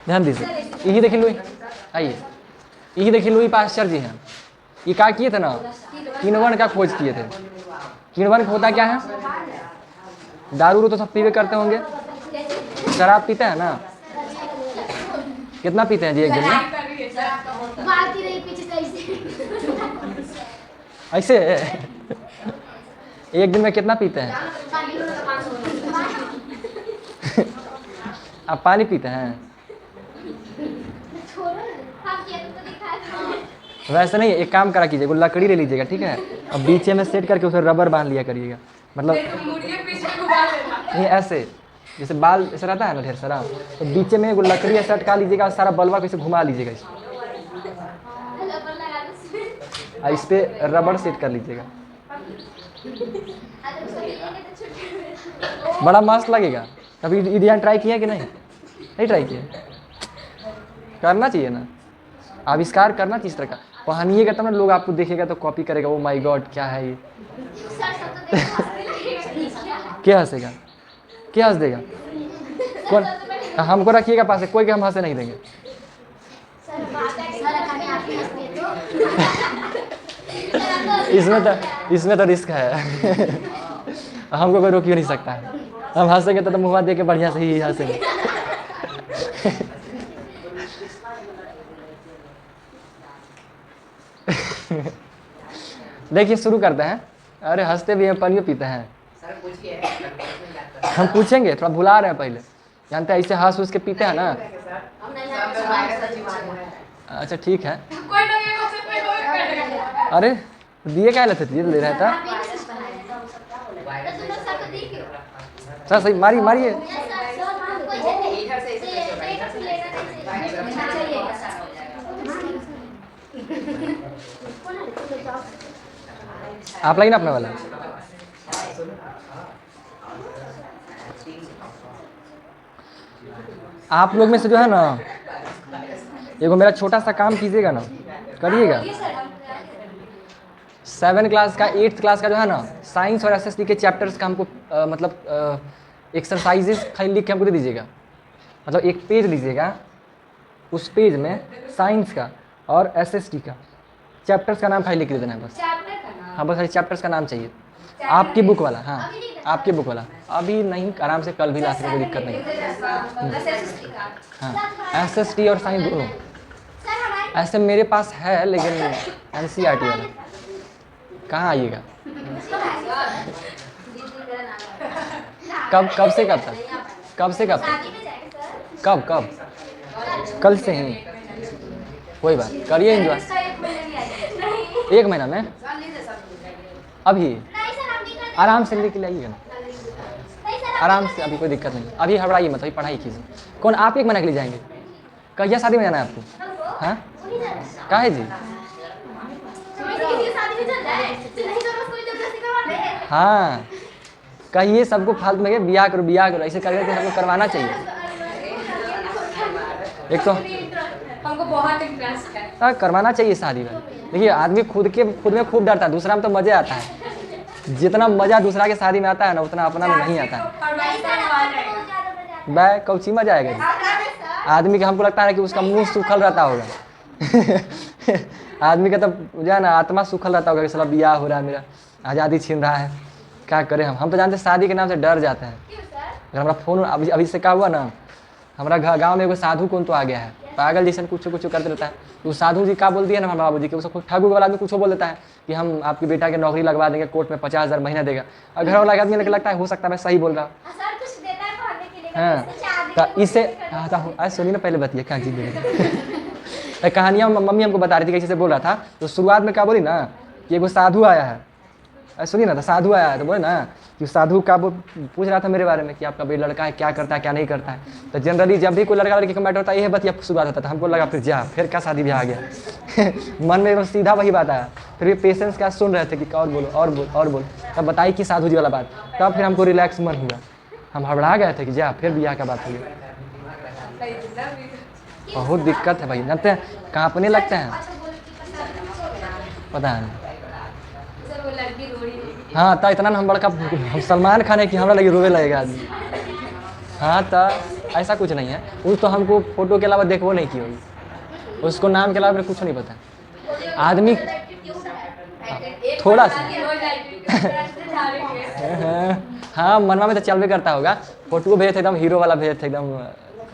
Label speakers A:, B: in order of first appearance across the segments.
A: ध्यान दीजिए, यही देखिए लुई, आइए, यही देखिए लुई पाश्चर जी हैं। ये क्या किए थे ना, किण्वन का खोज किए थे। किण्वन होता क्या है? दारू तो सब पीवे करते होंगे, शराब पीते हैं ना? कितना पीते हैं जी एक दिन में? ऐसे एक दिन में कितना पीते हैं? आप पानी पीते हैं? वैसे नहीं, एक काम करा कीजिएगा, लकड़ी ले लीजिएगा, ठीक है, और बीचे में सेट करके उसे रबर बांध लिया करिएगा। मतलब नहीं, ऐसे जैसे बाल ऐसा रहता है ना ढेर सारा, तो बीचे में वो लकड़ी ऐसा अटका लीजिएगा, सारा बलवा कैसे घुमा लीजिएगा इस पे रबर सेट कर लीजिएगा, बड़ा मस्त लगेगा। कभी ये डिजाइन ट्राई किया कि नहीं? नहीं ट्राई किया? करना चाहिए ना, आविष्कार करना चाहिए इस तरह का। पहनिएगा तब ना लोग आपको देखेगा तो कॉपी करेगा, ओ माय गॉड क्या है ये। क्या हंसेगा? क्या हंस देगा? कौन? हमको रखिएगा पास, कोई के हम हंसे नहीं देंगे। इसमें तो रिस्क है। हमको कोई रोक ही नहीं सकता है। हम हंसेंगे तो मुँह दे के बढ़िया से ही हंसेंगे। देखिए शुरू करते हैं। अरे हंसते भी हैं, पानी पीते हैं। हम पूछेंगे, थोड़ा भुला रहे हैं पहले, जानते हैं ऐसे हंस उस के पीते हैं ना। अच्छा ठीक है। अरे दिए क्या लेते थे, ले रहा था सर, सही मारिए मारिए। आप लाइए ना अपना वाला। आप लोग में से जो है ना, एगो मेरा छोटा सा काम कीजिएगा ना, करिएगा। 7 क्लास का 8th क्लास का जो है ना, साइंस और एसएसटी के चैप्टर्स का हमको मतलब एक्सरसाइजेस खाली लिख के हमको दे दीजिएगा। मतलब एक पेज लीजिएगा, उस पेज में साइंस का और एसएसटी का चैप्टर्स का नाम खाली लिख के दे देना है बस। हाँ बस खाली चैप्टर्स का नाम चाहिए, आपकी बुक वाला। हाँ आपकी बुक वाला, अभी नहीं, आराम से कल भी ला सकते, कोई दिक्कत नहीं। हाँ एसएसटी और साइंस दोनों। ऐसे मेरे पास है लेकिन एनसीईआरटी वाला। कहाँ आइएगा? कब से कब तक? कब से कब तक? कब? कल से ही? कोई बात, करिए एंजॉय। 1 महीना में? अभी आराम से लेके लाइएगा ना, आराम से, अभी कोई दिक्कत नहीं। अभी हड़बड़ाइए मत, अभी पढ़ाई कीजिए। कौन आप 1 महीना के लिए जाएंगे? कहिया शादी में जाना है आपको? हाँ काहे जी? हाँ कहिए सबको फालतू में बियाह करो बियाह करो, ऐसे करके हमको करवाना चाहिए। एक तो
B: हमको बहुत इंटरेस्ट है,
A: करवाना चाहिए शादी में। देखिए आदमी खुद में खूब डरता है, दूसरा में तो मजे आता है। जितना मजा दूसरा के शादी में आता है ना, उतना अपना में नहीं आता है। बै कौची मजा आएगा जी? आदमी का हमको लगता है कि उसका मुंह सूखल रहता होगा। आदमी का तो जो है ना आत्मा सूखल रहता होगा कि साला बियाह हो रहा है, मेरा आज़ादी छीन रहा है, क्या करें हम तो जानते शादी के नाम से डर जाते हैं। अगर हमारा फ़ोन अभी से क्या हुआ ना, हमारा गांव में एगो साधु कौन तो आ गया है, पागल जैसे कुछ करते रहता है। तो साधु जी क्या बोल दिया ना हमारे बाबू जी के, उसको ठाकुर वाला आदमी कुछ बोल देता है कि हम आपके बेटा की नौकरी लगवा देंगे, कोर्ट में 50,000 महीना देगा। और घर वाला आदमी लगता है हो सकता है मैं सही बोल रहा हूँ। हाँ तो इससे सुनिए ना पहले बताइए क्या जी। कहानियाँ मम्मी हमको बता रही थी, कैसे से बोल रहा था। तो शुरुआत में क्या बोली ना कि एगो साधु आया है, सुनिए ना, तो साधु आया है तो बोले ना कि साधु का वो पूछ रहा था मेरे बारे में कि आपका बेटा लड़का है, क्या करता है क्या नहीं करता है। तो जनरली जब भी कोई लड़का लड़की का मैटर होता है यह बतिया शुरुआत होता था। हमको लगा फिर जा फिर क्या शादी ब्याह आ गया। मन में सीधा वही बात आया। फिर भी पेशेंस क्या सुन रहे थे कि और बोलो और बोल और बोल, तब बताई कि साधु जी वाला बात। तब फिर हमको रिलैक्स मन हुआ, हम हड़बड़ा गए थे कि जा फिर ब्याह का बात हो गया। बहुत दिक्कत है भाई, जानते हैं कांपने लगते हैं, पता है। हाँ तो इतना हम बड़का हम सलमान खान है कि हमरा लगे रोवे लगेगा आदमी। हाँ तो ऐसा कुछ नहीं है। वो तो हमको फोटो के अलावा देखो नहीं की होगी, उसको नाम के अलावा मेरे कुछ नहीं पता। आदमी थोड़ा सा हाँ मनवा में तो चल भी करता होगा। फोटो भेजे थे एकदम हीरो वाला भेजे थे, एकदम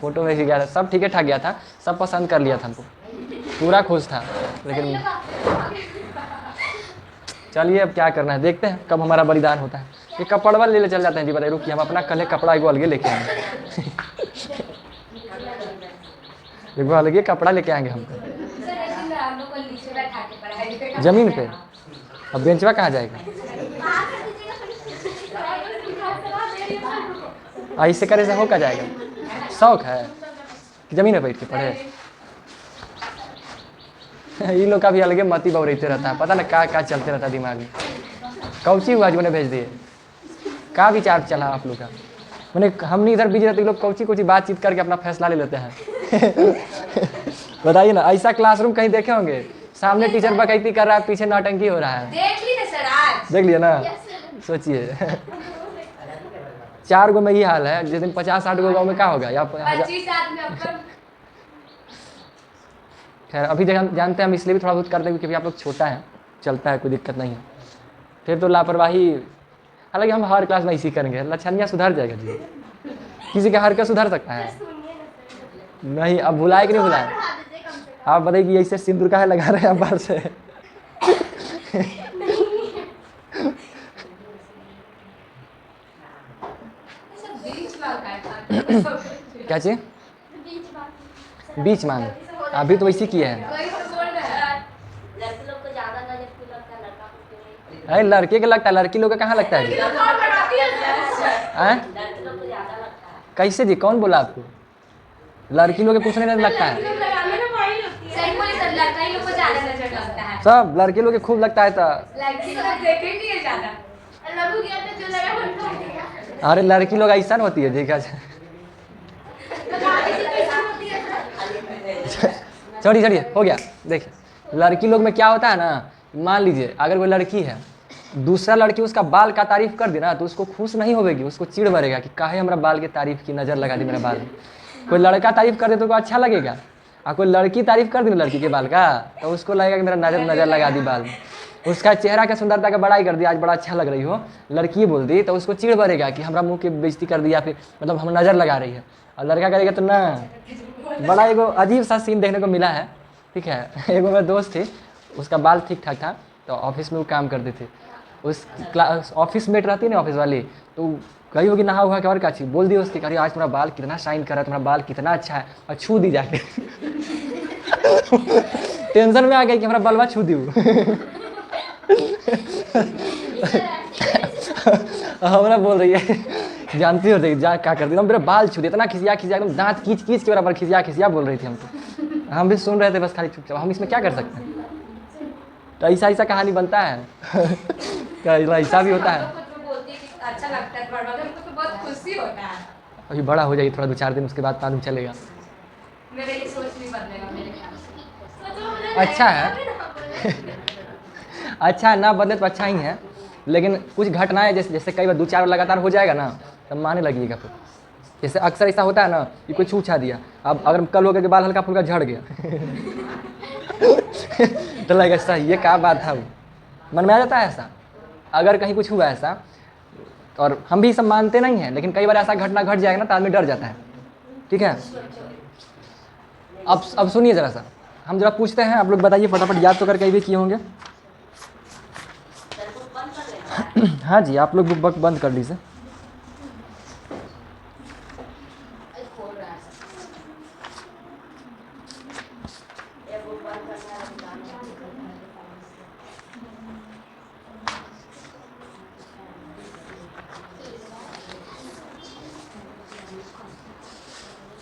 A: फोटो भेज गया था, सब ठीक ठाक गया था, सब पसंद कर लिया था हमको, पूरा खुश था। लेकिन चलिए अब क्या करना है, देखते हैं कब हमारा बलिदान होता है। ये कपड़वा ले चल जाते हैं जी, बताइए रुकिए हम अपना कल कपड़ा एगो अलगे लेके आएंगे। एगो अलगे कपड़ा लेके आएंगे हम जमीन पे। अब बेंचवा कहाँ जाएगा? ऐसे करे से हो का जाएगा? शौक है कि जमीन में बैठ के पढ़े? इन लोग का भी अलगे मती बौरते रहता है, पता ना क्या चलते रहता है दिमाग में। कौची हुआ जो ने भेज दिए, क्या विचार चला आप लोग का? मैंने हम नहीं इधर बिजी रहते, लोग कौची बातचीत करके अपना फैसला ले लेते हैं। बताइए ना, ऐसा क्लासरूम कहीं देखे होंगे? सामने टीचर बकैती कर रहा है, पीछे नौटंकी हो रहा है। देख लिया ना, सोचिए 4 गो में ही हाल है, जिस दिन 50-60 गो गाँव में क्या होगा? या खैर अभी जानते हैं हम इसलिए भी थोड़ा बहुत करते हैं क्योंकि आप लोग छोटा है, चलता है, कोई दिक्कत नहीं है। फिर तो लापरवाही, हालांकि हम हर क्लास में इसी करेंगे, लक्षणिया सुधर जाएगा जी। किसी का हरकत सुधर सकता है? नहीं। अब भुलाए कि नहीं भुलाए? आप बताइए कि ऐसे सिंदूर का है लगा रहे हैं आप बाहर से? क्या चीज? बीच मांग अभी तो वैसे किए हैं। अरे लड़के का लगता है, लड़की लोग का कहाँ लगता है जी? कैसे जी, कौन बोला आपको? लड़की लोग के कुछ नहीं लगता है, सब लड़के लोग के खूब लगता है। तो अरे लड़की लोग ऐसा होती है, देखा छोड़िए हो गया। देखिए लड़की लोग में क्या होता है ना, मान लीजिए अगर कोई लड़की है, दूसरा लड़की उसका बाल का तारीफ कर दी ना तो उसको खुश नहीं होगी, उसको चिढ़ बढ़ेगा कि काहे हमारा बाल की तारीफ की, नज़र लगा दी मेरा बाल। कोई लड़का तारीफ कर दे तो अच्छा लगेगा, और कोई लड़की तारीफ कर दी ना लड़की के बाल का तो उसको लगेगा कि मेरा नज़र लगा दी बाल। उसका चेहरा का सुंदरता का बड़ाई कर दिया, आज बड़ा अच्छा लग रही हो, लड़की बोल दी तो उसको चिढ़ बढ़ेगा कि हमारा मुंह की बेइज्जती कर दिया, फिर मतलब हम नज़र लगा रही है। और लड़का करेगा तो ना, बड़ा एगो अजीब सा सीन देखने को मिला है। ठीक है, एगो मेरा दोस्त थी, उसका बाल ठीक ठाक था, तो ऑफिस में वो काम करते थे, उस क्लास ऑफिस मेट रहती है ना ऑफिस वाली, तो कही होगी नहा हुआ के और क्या चीज़ बोल दी उसकी, कही आज तुम्हारा बाल कितना शाइन कर रहा है, तुम्हारा बाल कितना अच्छा है, और छू दी जाके। टेंशन में आ गई कि हमारा बालवा छू दी। हमारा बोल रही है, जानती हो जा क्या कर दी, मेरा बाल छू दिया, इतना खिसिया एकदम दांत खींच के बराबर खिसिया बोल रही थी हमको। हम भी सुन रहे थे बस खाली चुपचाप, हम इसमें क्या कर सकते हैं? तो ऐसा कहानी बनता है। ऐसा भी होता है।
B: अच्छा लगता है, हमको तो बहुत खुशी होता है।
A: अभी बड़ा हो जाएगी थोड़ा, 2-4 दिन उसके बाद मालूम चलेगा।
B: मेरे ये सोच नहीं बदलेगा मेरे ख्याल से।
A: अच्छा है। अच्छा ना बदले तो अच्छा ही है, लेकिन कुछ घटनाएं जैसे कई बार 2-4 बार लगातार हो जाएगा ना तब माने लगेगा। फिर जैसे अक्सर ऐसा होता है ना कि कोई छू-छा दिया, अब अगर कल हो गया कि बाल हल्का फुल्का झड़ गया तो लगेगा सही, ये क्या बात था, मन में आ जाता है ऐसा। अगर कहीं कुछ हुआ ऐसा, और हम भी सब मानते नहीं हैं, लेकिन कई बार ऐसा घटना घट जाएगा ना तो आदमी डर जाता है। ठीक है, अब सुनिए ज़रा सा, हम जरा पूछते हैं, आप लोग बताइए फटाफट, याद तो करके भी किए होंगे। हाँ जी, आप लोग बुक बंद कर लीजिए।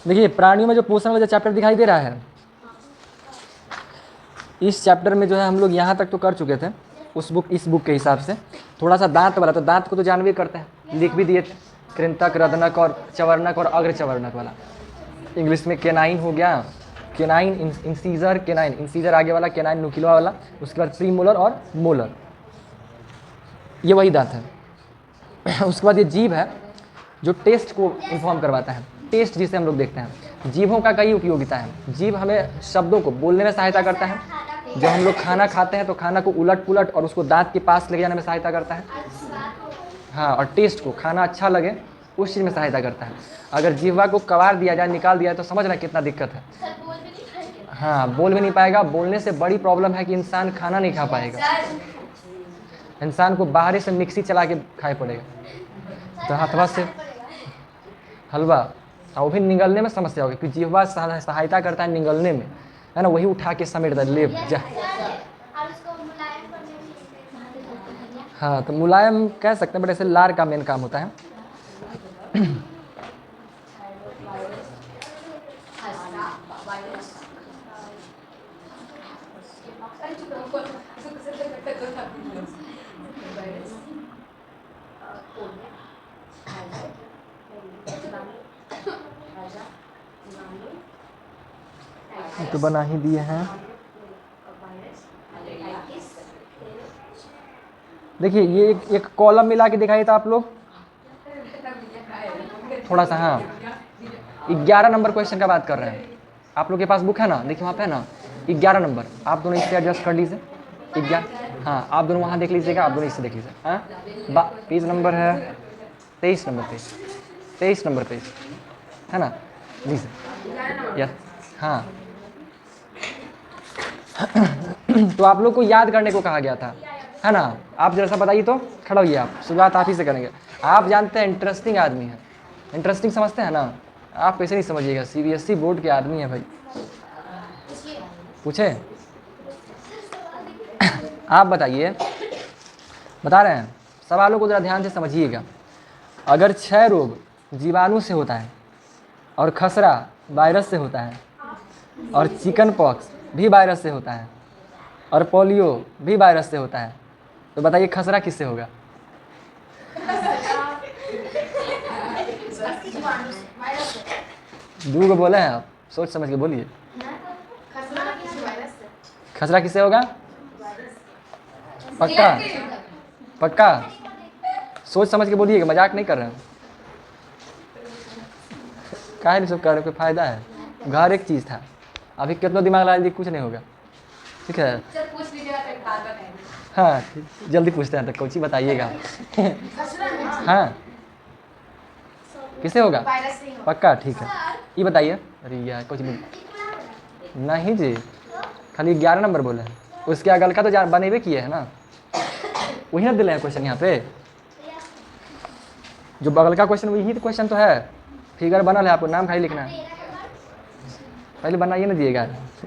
A: देखिए प्राणियों में जो पोषण वाला चैप्टर दिखाई दे रहा है, इस चैप्टर में जो है हम लोग यहाँ तक तो कर चुके थे इस बुक के हिसाब से। थोड़ा सा दांत वाला, तो दांत को तो जानवे करते हैं, लिख भी दिए थे, कृंतक, रदनक और चवर्णक और अग्रचवर्णक वाला। इंग्लिश में केनाइन हो गया, केनाइन इंसीजर, केनाइन इंसीजर आगे वाला, केनाइन नुकीला वाला, उसके बाद प्रीमोलर और मोलर, ये वही दांत है। उसके बाद ये जीभ है जो टेस्ट को इन्फॉर्म करवाता है। टेस्ट जिसे हम लोग देखते हैं। जीभों का कई उपयोगिता है। जीभ हमें शब्दों को बोलने में सहायता करता है। जब हम लोग खाना खाते हैं तो खाना को उलट पुलट और उसको दांत के पास लेके जाने में सहायता करता है। हाँ, और टेस्ट को, खाना अच्छा लगे उस चीज़ में सहायता करता है। अगर जीवा को कबार दिया जाए, निकाल दिया जाए, तो समझना कितना दिक्कत है। हाँ, बोल भी नहीं पाएगा। बोलने से बड़ी प्रॉब्लम है कि इंसान खाना नहीं खा पाएगा। इंसान को बाहर से मिक्सी चला के खाए पड़ेगा, तो हाथवा से हलवा, और वो भी निगलने में समस्या होगी, क्योंकि जीवा सहायता करता है निगलने में, है ना। वही उठा के समेट दे, ले जा। हाँ, तो मुलायम कह सकते हैं, बट ऐसे लार का मेन काम होता है। तो बना ही दिए हैं। देखिए, ये एक कॉलम मिला के दिखाइए तो आप लोग थोड़ा सा। हाँ, 11 नंबर क्वेश्चन का बात कर रहे हैं। आप लोग के पास बुक है ना, देखिए वहाँ पे है ना 11 नंबर। आप दोनों इससे एडजस्ट कर लीजिए। 11, हाँ, आप दोनों वहाँ देख लीजिएगा, आप दोनों इससे देख लीजिए। हाँ, पेज नंबर है 23 नंबर पेज, 23 नंबर पेज, है ना जी सर। यस, हाँ। तो आप लोग को याद करने को कहा गया था, है ना। आप जैसा बताइए तो खड़ा होइए, आप शुरुआत आप ही से करेंगे। आप जानते हैं इंटरेस्टिंग आदमी है, इंटरेस्टिंग समझते हैं ना। आप कैसे नहीं समझिएगा, CBSE बोर्ड के आदमी है भाई। पूछे? आप बताइए, बता रहे हैं। सवालों को ज़रा ध्यान से समझिएगा। अगर क्षय रोग जीवाणु से होता है, और खसरा वायरस से होता है, और चिकन पॉक्स भी वायरस से होता है, और पोलियो भी वायरस से होता है, तो बताइए खसरा किससे होगा? दूगो बोले हैं आप, सोच समझ के बोलिए। खसरा किससे होगा? पक्का? पक्का? सोच समझ के बोलिएगा, मजाक नहीं कर रहे हैं। काहे नहीं सब कर रहे, कोई फायदा है? घर एक चीज़ था, अभी कितना दिमाग लगा लीजिए, कुछ नहीं होगा। ठीक है, हाँ, जल्दी पूछते हैं तो कोची बताइएगा। हाँ, किससे होगा? पक्का? ठीक है, ये बताइए। अरे यार कुछ नहीं जी, खाली 11 नंबर बोले हैं। उसके अगल का तो बनेबे किए है ना, वही ना दिले हैं क्वेश्चन यहाँ पे। जो बगल का क्वेश्चन वही तो क्वेश्चन तो है, फिगर बनल है, आपको नाम खाली लिखना है। पहले बनाइए ना जी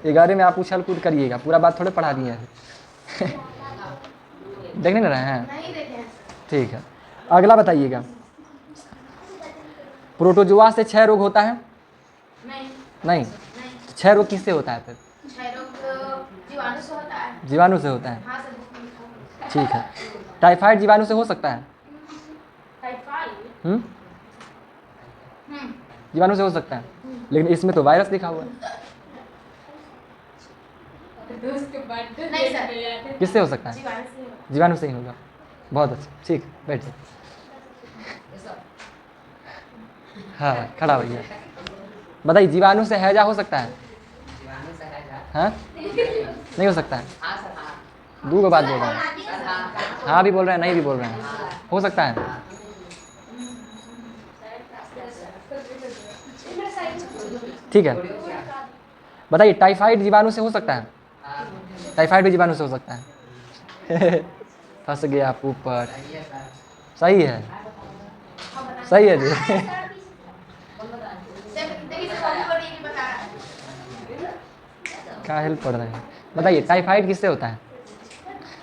A: 11 में आप उछल कूद करिएगा, पूरा बात थोड़े पढ़ा दिए हैं। देख नहीं रहे हैं? ठीक है, अगला बताइएगा। प्रोटोजोआ से क्षय रोग होता है? नहीं। क्षय रोग किससे होता है फिर? जीवाणु से होता है। ठीक है, टाइफाइड जीवाणु से हो सकता है? जीवाणु से हो सकता है, लेकिन इसमें तो वायरस लिखा हुआ है। किससे हो सकता है? जीवाणु से ही होगा। बहुत अच्छा, ठीक, बैठ जाए। हाँ, खड़ा होइए। बताइए, जीवाणु से हैजा हो सकता है? हाँ, नहीं हो सकता है। दो बात बोल रहे हैं, हाँ भी बोल रहे हैं, नहीं भी बोल रहे हैं। हो सकता है? ठीक है, बताइए, टाइफाइड जीवाणु से हो सकता है? टाइफाइड भी जीवाणु से हो सकता है। फंस गया आप ऊपर। सही है, सही है जी। क्या हेल्प पढ़ रहे हैं? बताइए, टाइफाइड किससे होता है?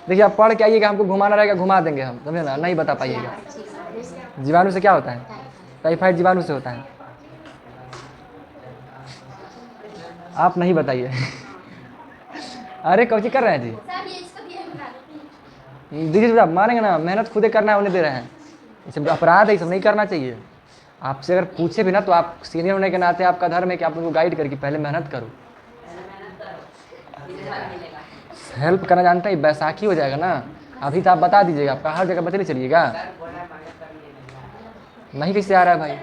A: देखिए, आप पढ़ के आइएगा, हमको घुमाना रहेगा, घुमा देंगे हम, समझे ना, नहीं बता पाइएगा। जीवाणु से क्या होता है? टाइफाइड जीवाणु से होता है। आप नहीं बताइए। अरे कौची कर रहे हैं जी? दीजिए, आप मानेंगे ना, मेहनत खुदे करना है, उन्हें दे रहे हैं। ये सब अपराध है, ये सब नहीं करना चाहिए। आपसे अगर पूछे भी ना, तो आप सीनियर होने के नाते आपका धर्म है कि आप उनको गाइड करके पहले मेहनत करो। हेल्प करना जानता है, बैसाखी हो जाएगा ना, अभी तो आप बता दीजिएगा, आपका हर जगह बतले चलिएगा। नहीं कैसे आ रहा है भाई?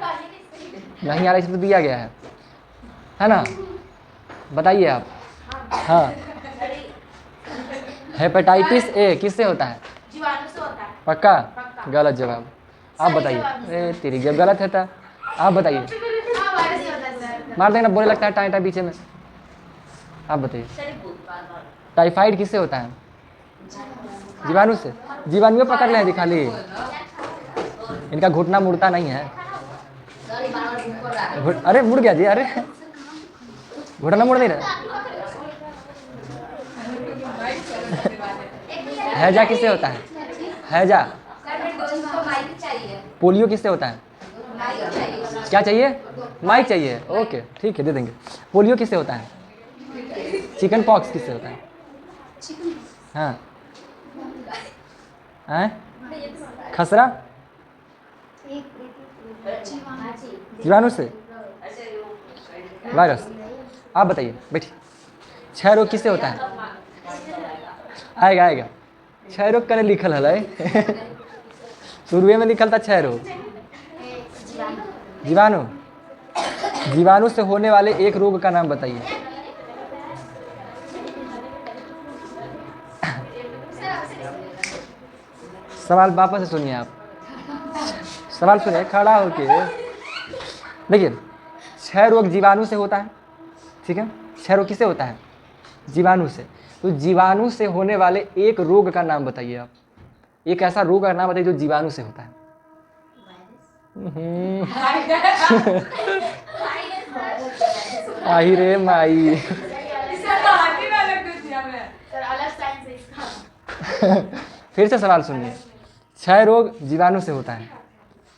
A: नहीं आ रहा, इसमें दिया गया है ना? बताइए आप। हाँ, हेपेटाइटिस ए किससे होता है?
B: जीवाणु से होता है।
A: पक्का?
B: पक्का।
A: गलत जवाब। आप
B: सही
A: बताइए।
B: जवाब है।
A: ए तेरी जब गलत है था। आप बताइए।
B: हाँ, वायरस से होता है सर।
A: मार देना, बोले लगता है टाइम टाइम पीछे में। आप बताइए। टाइफाइड किससे होता है? जीवाणु से। जीवाणु पकड़ ले जी खाली, इनका घुटना मुड़ता नहीं है। अरे मुड़ गया जी, अरे घुटना मुड़ नहीं रहा। हैजा किससे होता है? हैजा। पोलियो किससे होता है? क्या चाहिए? माइक चाहिए, ओके ठीक है दे देंगे। पोलियो किससे होता है? चिकन पॉक्स किससे होता है? हाँ हैं? खसरा जीवाणु से, वायरस। आप बताइए बैठिए। क्षय रोग किससे होता है? आएगा आएगा। क्षय रोग कने लिखल है शुरुए में लिखल था क्षय रोग। जीवाणु। जीवाणु से होने वाले एक रोग का नाम बताइए। सवाल वापस से सुनिए आप, सवाल सुनिए खड़ा होके। देखिए, क्षय रोग जीवाणु से होता है, ठीक है? क्षय रोग किससे होता है? जीवाणु से। तो जीवाणु से होने वाले एक रोग का नाम बताइए आप। एक ऐसा रोग का नाम बताइए जो जीवाणु से होता है। आई रे माई। फिर से सवाल सुनिए। क्षय रोग जीवाणु से होता है,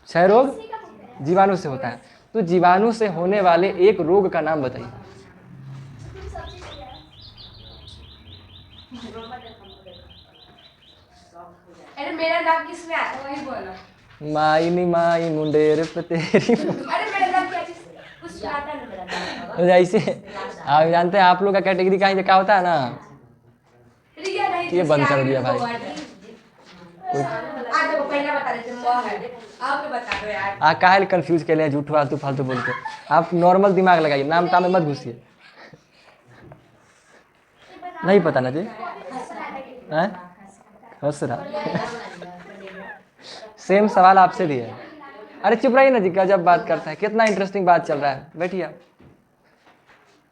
A: क्षय रोग जीवाणु से होता है, तो जीवाणु से होने वाले एक रोग का नाम बताइए।
B: अरे मेरा नाम किसमें आता है वही बोलो।
A: माई नी माई मुंडेर पे तेरी।
B: अरे मेरा नाम क्या चीज कुछ आता है ना मेरा नाम।
A: ऐसे आप जानते हैं आप लोग का कैटेगरी का क्या होता है ना,
B: रिया नहीं
A: ये बंद कर दिया भाई।
B: आज देखो पहले बता रहे थे मोहन, आप बता दो यार।
A: आप काहे कंफ्यूज के लिए झूठ फालतू फालतू बोलते। आप नॉर्मल दिमाग लगाइए, नाम ताम में मत घुसिए। नहीं पता ना जी? हंसरा। सेम सवाल आपसे भी है। अरे चुप रहिए ना जी, गजब बात करता है, कितना इंटरेस्टिंग बात चल रहा है, बैठिए आप।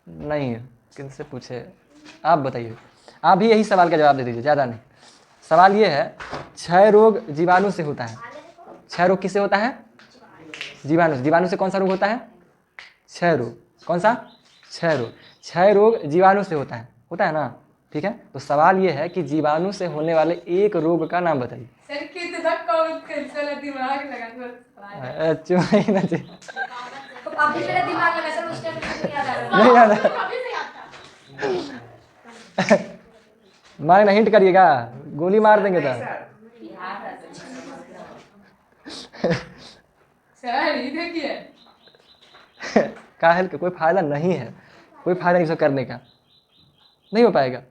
A: नहीं किनसे पूछे, आप बताइए। आप भी यही सवाल का जवाब दे दीजिए, ज़्यादा नहीं। सवाल ये है, क्षय रोग जीवाणु से होता है। क्षय रोग किससे होता है? जीवाणु से। जीवाणु से कौन सा रोग होता है? क्षय रोग। कौन सा? क्षय रोग। क्षय रोग जीवाणु से होता है ना? ठीक है, तो सवाल ये है कि जीवाणु से होने वाले एक रोग का नाम बताइए।
B: सर कितना कौन दिमाग लगा दो।
A: अच्छा ना जी,
B: अभी मेरा दिमाग लगा सर, उस टाइम नहीं याद आ रहा।
A: नहीं याद है। मारे ना, हिंट करिएगा, गोली मार देंगे तो।
B: सर ये देखिए,
A: काहे के कोई फायदा नहीं है, कोई फायदा नहीं इसको करने का, नहीं हो पाएगा।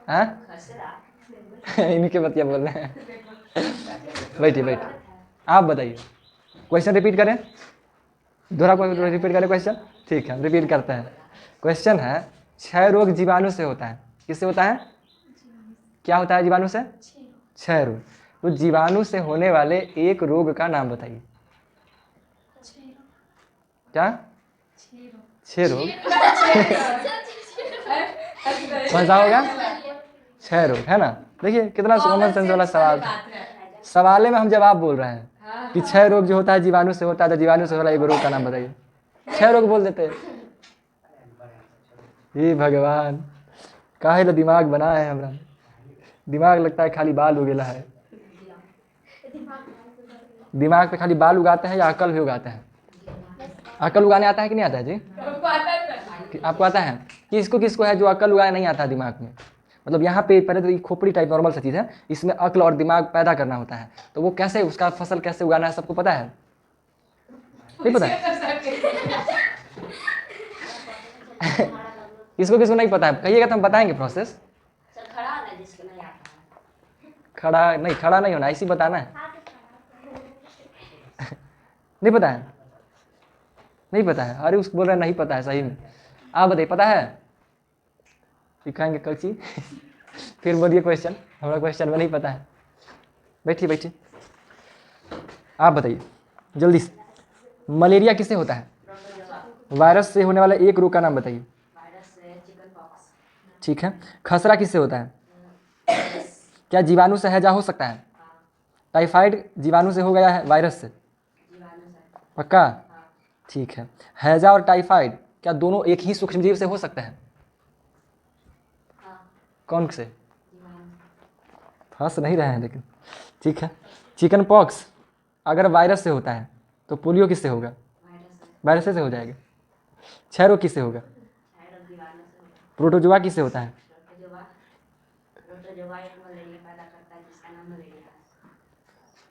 A: हाँ इनके बतिया बोल रहे हैं। बैठिए बैठिए, आप बताइए। क्वेश्चन रिपीट करें, दोहरा को रिपीट करें क्वेश्चन। ठीक है, रिपीट करते हैं। क्वेश्चन है, क्षय रोग जीवाणु से होता है। किससे होता है? क्या होता है जीवाणु से? क्षय रोग। तो जीवाणु से होने वाले एक रोग का नाम बताइए। क्या? क्षय रोग। कौन सा होगा? क्षय रोग, है ना? देखिए कितना कॉमन सेंस वाला सवाल था। सवाले में हम जवाब बोल रहे हैं कि क्षय रोग जो होता है जीवाणु से होता है, तो जीवाणु से वाला एक रोग का नाम बताइए। क्षय रोग बोल देते हैं। हे भगवान, काहे ला दिमाग बना है हमरा, दिमाग लगता है खाली बाल उगेला है। दिमाग पे खाली बाल उगाते हैं या अकल भी उगाते हैं? अकल उगाने आता है कि नहीं आता है जी? आपको आता है? किसको किसको है जो अकल उगाने नहीं आता दिमाग में? मतलब यहाँ पे पहले तो ये खोपड़ी टाइप नॉर्मल सा चीज़ है, इसमें अक्ल और दिमाग पैदा करना होता है, तो वो कैसे, उसका फसल कैसे उगाना है सबको पता है? नहीं पता है? किसको किसको नहीं पता है कहिएगा तो हम बताएंगे प्रोसेस। खड़ा नहीं, खड़ा नहीं होना, ऐसी बताना है। नहीं पता है? नहीं पता है? अरे उसको बोल रहे नहीं पता है सही में। आप बताइए पता है? सिखाएंगे कल चीज फिर बोलिए क्वेश्चन, हमारा क्वेश्चन में नहीं पता है। बैठिए बैठिए, आप बताइए जल्दी से। मलेरिया किससे होता है? वायरस से होने वाला एक रोग का नाम बताइए। ठीक है। खसरा किससे होता है? क्या जीवाणु से हैजा हो सकता है? टाइफाइड जीवाणु से हो गया है वायरस से? पक्का? ठीक है। हैजा और टाइफाइड क्या दोनों एक ही सूक्ष्मजीव से हो सकता है? कौन से? फंस नहीं रहे हैं लेकिन। ठीक है। चिकन पॉक्स अगर वायरस से होता है तो पोलियो किससे होगा? वायरस से हो जाएगा। क्षय रोग किससे होगा? प्रोटोजोआ किससे होता है?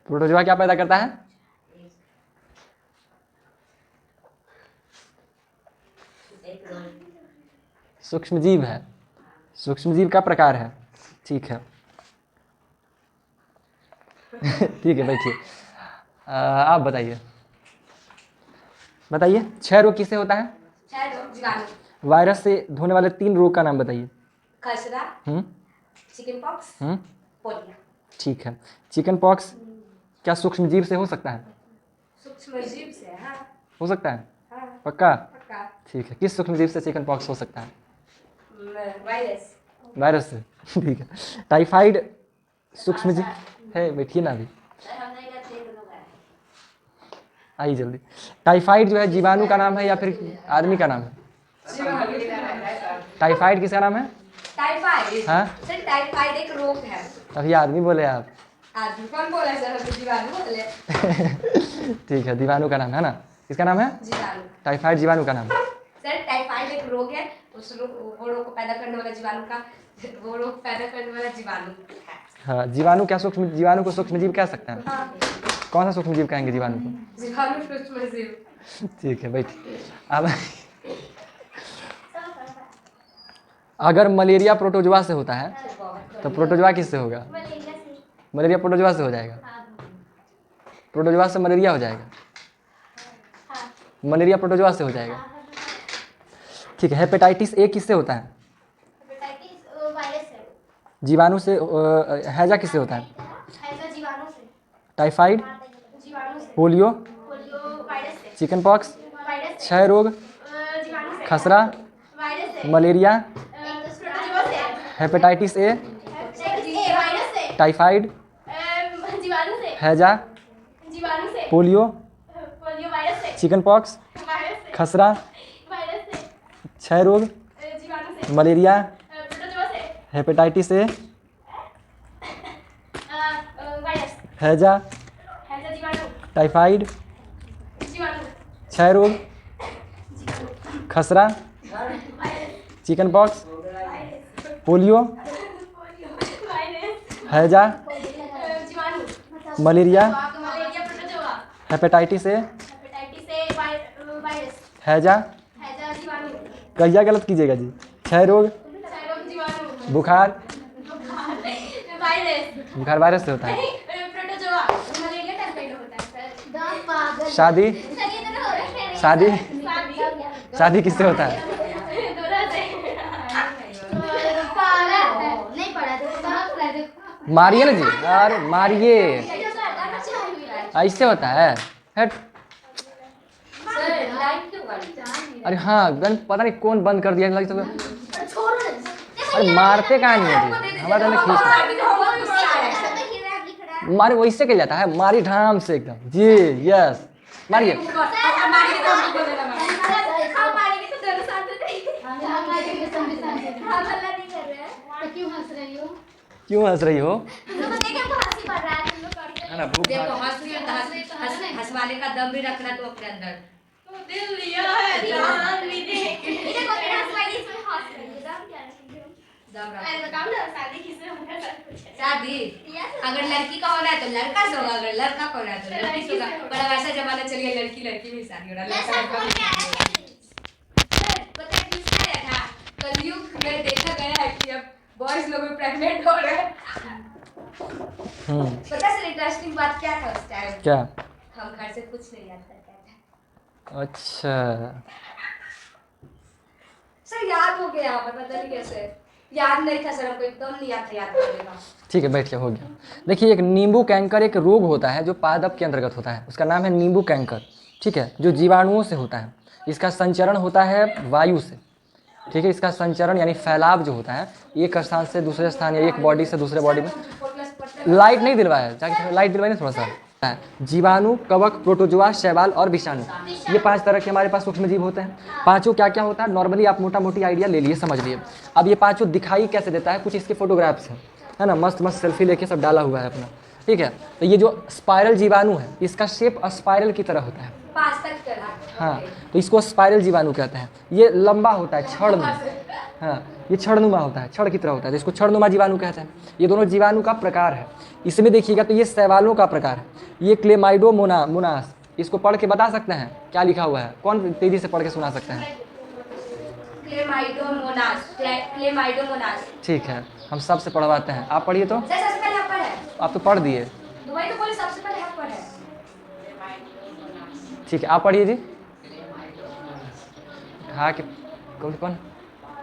A: प्रोटोजोआ क्या पैदा करता है? सूक्ष्मजीव है, सूक्ष्मजीव का प्रकार है। ठीक है ठीक है बैठिए। आप बताइए बताइए क्षय रोग किससे होता है?
B: क्षय रोग जीवाणु।
A: वायरस से होने वाले 3 रोग का नाम बताइए।
B: खसरा, चिकन पॉक्स, पोलियो।
A: ठीक है। चिकन पॉक्स क्या सूक्ष्मजीव से हो सकता है?
B: सूक्ष्मजीव से, हाँ।
A: हो सकता है?
B: हाँ।
A: पक्का?
B: पक्का।
A: ठीक है। किस सूक्ष्मजीव से चिकन पॉक्स हो सकता है?
B: वायरस।
A: वायरस से ठीक है। टाइफाइड सूक्ष्मजीव है? बैठिए ना अभी, आइए जल्दी। टाइफाइड जो है जीवाणु का नाम है या फिर आदमी का नाम है? टाइफाइड किसका नाम है?
B: टाइफाइड?
A: हाँ
B: सर टाइफाइड एक रोग है।
A: अभी आदमी बोले आप।
B: आदमी कौन बोला सर? हम जीवाणु बोले।
A: ठीक है, जीवाणु का नाम है ना? किसका नाम है?
B: जीवाणु।
A: टाइफाइड जीवाणु का नाम है।
B: सर टाइफाइड एक रोग है, उस वो रोग को पैदा करने वाला जीवाणु का, वो रोग पैदा करने वाला जीवाणु है। हाँ,
A: जीवाणु क्या जीवाणु को सूक्ष्मजीव कह सकते हैं?
B: हाँ।
A: कौन सा सूक्ष्मजीव कहेंगे जीवाणु को?
B: जीवाणु सूक्ष्मजीव।
A: ठीक है बैठिए। अब अगर मलेरिया प्रोटोजोआ से होता है तो प्रोटोजोआ किससे होगा? मलेरिया प्रोटोजोआ से हो जाएगा। प्रोटोजोआ से मलेरिया हो जाएगा। मलेरिया प्रोटोजोआ से हो जाएगा। ठीक है। हेपेटाइटिस ए किससे होता है? जीवाणु से। हैजा किससे होता है? टाइफाइड, पोलियो, चिकन पॉक्स, क्षय रोग, खसरा, मलेरिया, हेपेटाइटिस ए, टाइफाइड, हैजा, पोलियो, चिकन पॉक्स, खसरा, क्षय रोग, मलेरिया, हेपेटाइटिस ए, हैजा, टाइफाइड, क्षय रोग, खसरा, चिकन पॉक्स, पोलियो, हैजा, मलेरिया, हेपेटाइटिस ए, हैजा, कहिया गलत कीजिएगा जी। क्षय रोग, बुखार, बुखार वायरस से होता है। शादी, शादी, शादी किससे होता है? मारिए ना जी, अरे मारिए, ऐसे होता है। हट। अरे हाँ पता नहीं कौन बंद कर दिया। अरे मारते कहाँ नहीं है जी, हमारा तो खींच मारे वैसे के जाता है। मारी ढाम से एकदम जी। यस मारिए। क्यों हंस रही हो? है ना भूख।
B: देखो हंसवाने का दम भी रखना तो अपने अंदर। तो दिल लिया है जान भी दे। शादी अगर लड़की का होना है तो लड़का से होगा, अगर लड़का का होना है तो लड़की से होगा। पर अब ऐसा जमाना चल गया लड़की लड़की में शादी हो रहा है। कलयुग में देखा गया है कि अब बॉयज लोग भी प्रेग्नेंट हो रहे हैं। पता है इंटरेस्टिंग बात क्या था उस टाइम?
A: क्या?
B: हम घर से कुछ नहीं आता क्या था।
A: अच्छा
B: सर याद हो गया, पता नहीं कैसे याद नहीं था सर, हमको एकदम नहीं याद था, याद करेगा।
A: ठीक है, बैठ के हो गया। देखिए, एक नींबू कैंकर एक रोग होता है जो पादप के अंतर्गत होता है, उसका नाम है नींबू कैंकर। ठीक है, जो जीवाणुओं से होता है। इसका संचरण होता है वायु से। ठीक है, इसका संचरण यानी फैलाव जो होता है एक स्थान से दूसरे स्थान या एक बॉडी से दूसरे बॉडी में। लाइट नहीं दिलवाया, जाके लाइट दिलवाई ना थोड़ा सा। जीवाणु, कवक, प्रोटोजोआ, शैवाल और विषाणु, ये 5 तरह के हमारे पास सूक्ष्म जीव होते हैं। पांचों क्या क्या होता है नॉर्मली आप मोटा मोटी आइडिया ले लिए, समझ लिए। अब ये पांचों दिखाई कैसे देता है, कुछ इसके फोटोग्राफ्स हैं, है ना, मस्त मस्त सेल्फी लेके सब डाला हुआ है अपना। ठीक है, तो ये जो स्पाइरल जीवाणु है इसका शेप स्पाइरल की तरह होता है।
B: 5 तक चला।
A: हाँ, तो इसको स्पाइरल जीवाणु कहते हैं। ये लंबा होता है, छड़ में। हाँ, ये छड़नुमा होता है, छड़ की तरह होता है, इसको छड़नुमा जीवाणु कहते हैं। ये दोनों जीवाणु का प्रकार है। इसमें देखिएगा तो ये शैवालों का प्रकार है। ये क्लेमाइडोमोनास, इसको पढ़ के बता सकते हैं क्या लिखा हुआ है? कौन तेजी से पढ़ के सुना सकते हैं?
B: क्लेमाइडोमोनास।
A: ठीक है, हम सबसे पढ़वाते हैं, आप पढ़िए तो।
B: सर सबसे पहले आप पढ़े,
A: आप तो पढ़ दिए।
B: दुबई तो बोले सबसे पहले आप पढ़े।
A: ठीक है, आप पढ़िए जी। हाँ, कि कौन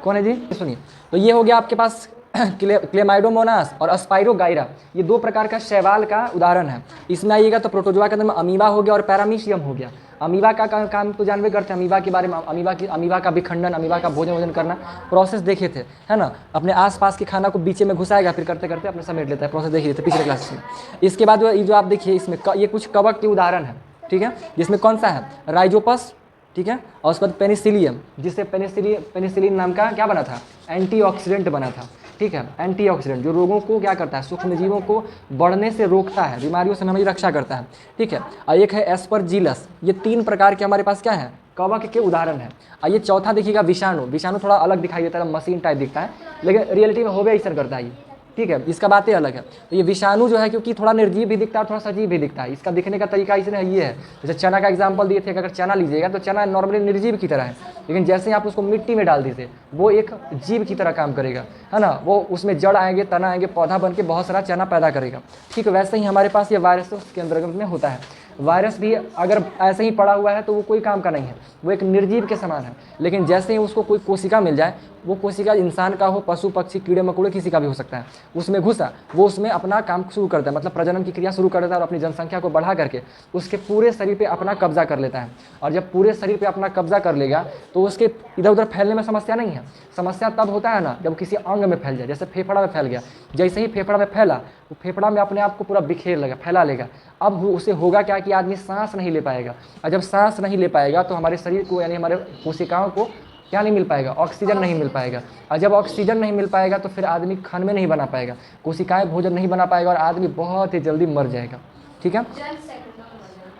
A: कौन है जी? सुनिए, तो ये हो गया आपके पास क्लेमाइडोमोनास और स्पाइरोगाइरा, ये 2 प्रकार का शैवाल का उदाहरण है। इसमें आइएगा तो प्रोटोजोआ के अंदर में अमीबा हो गया और पैरामीशियम हो गया। अमीबा का काम तो जानवे करते हैं, अमीबा के बारे में, अमीबा का विखंडन, अमीबा का भोजन करना, प्रोसेस देखे थे, है ना। अपने आसपास के खाना को बीचे में घुसाएगा, फिर करते करते अपने समेट लेता है, प्रोसेस देखे थे पिछले क्लास में। इसके बाद ये जो आप देखिए इसमें ये कुछ कवक के उदाहरण है। ठीक है, जिसमें कौन सा है? राइजोपस। ठीक है, और उसके बाद पेनिसिलियम, जिससे पेनिसिलिन नाम का क्या बना था? एंटीऑक्सीडेंट बना था। ठीक है, एंटीऑक्सीडेंट जो रोगों को क्या करता है, सूक्ष्म जीवों को बढ़ने से रोकता है, बीमारियों से हमारी रक्षा करता है। ठीक है, और एक है एस्परजिलस। ये 3 प्रकार के हमारे पास क्या है? कवक के उदाहरण है। और ये चौथा देखिएगा विषाणु। विषाणु थोड़ा अलग दिखाई देता है, मशीन टाइप दिखता है, लेकिन रियलिटी में होवे ऐसा करता है ये। ठीक है, इसका बातें अलग है। तो ये विषाणु जो है क्योंकि थोड़ा निर्जीव भी दिखता है, थोड़ा सजीव भी दिखता है। इसका दिखने का तरीका इसलिए ये है, जैसे चना का एग्जांपल दिए थे, अगर चना लीजिएगा तो चना नॉर्मली निर्जीव की तरह है, लेकिन जैसे ही आप उसको मिट्टी में डाल दीजिए वो एक जीव की तरह काम करेगा, है ना। वो उसमें जड़ आएंगे, तना आएंगे, पौधा बन के बहुत सारा चना पैदा करेगा। ठीक है, वैसे ही हमारे पास ये वायरस के अंतर्गत में होता है। वायरस भी अगर ऐसे ही पड़ा हुआ है तो वो कोई काम का नहीं है, वो एक निर्जीव के समान है। लेकिन जैसे ही उसको कोई कोशिका मिल जाए, वो कोशिका इंसान का हो, पशु पक्षी कीड़े मकोड़े किसी का भी हो सकता है, उसमें घुसा वो उसमें अपना काम शुरू करता है, मतलब प्रजनन की क्रिया शुरू कर देता है और अपनी जनसंख्या को बढ़ा करके उसके पूरे शरीर पे अपना कब्जा कर लेता है। और जब पूरे शरीर पे अपना कब्जा कर लेगा तो उसके इधर उधर फैलने में समस्या नहीं है। समस्या तब होता है ना जब किसी अंग में फैल जाए, जैसे फेफड़ा में फैल गया। जैसे ही फेफड़ा में फैला, वो फेफड़ा में अपने आप को पूरा बिखेर लेगा, फैला लेगा। अब उसे होगा क्या कि आदमी सांस नहीं ले पाएगा, और जब सांस नहीं ले पाएगा तो हमारे शरीर को यानी हमारे कोशिकाओं को क्या नहीं मिल पाएगा? ऑक्सीजन नहीं मिल पाएगा। और जब ऑक्सीजन नहीं मिल पाएगा तो फिर आदमी खान में नहीं बना पाएगा, कोशिकाएं भोजन नहीं बना पाएगा और आदमी बहुत ही जल्दी मर जाएगा। ठीक है,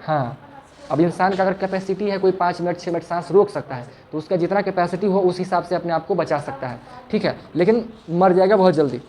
A: हाँ। अब इंसान का अगर कैपेसिटी है कोई 5 मिनट 6 मिनट सांस रोक सकता है, तो उसका जितना कैपेसिटी हो उस हिसाब से अपने आप को बचा सकता है। ठीक है, लेकिन मर जाएगा बहुत जल्दी।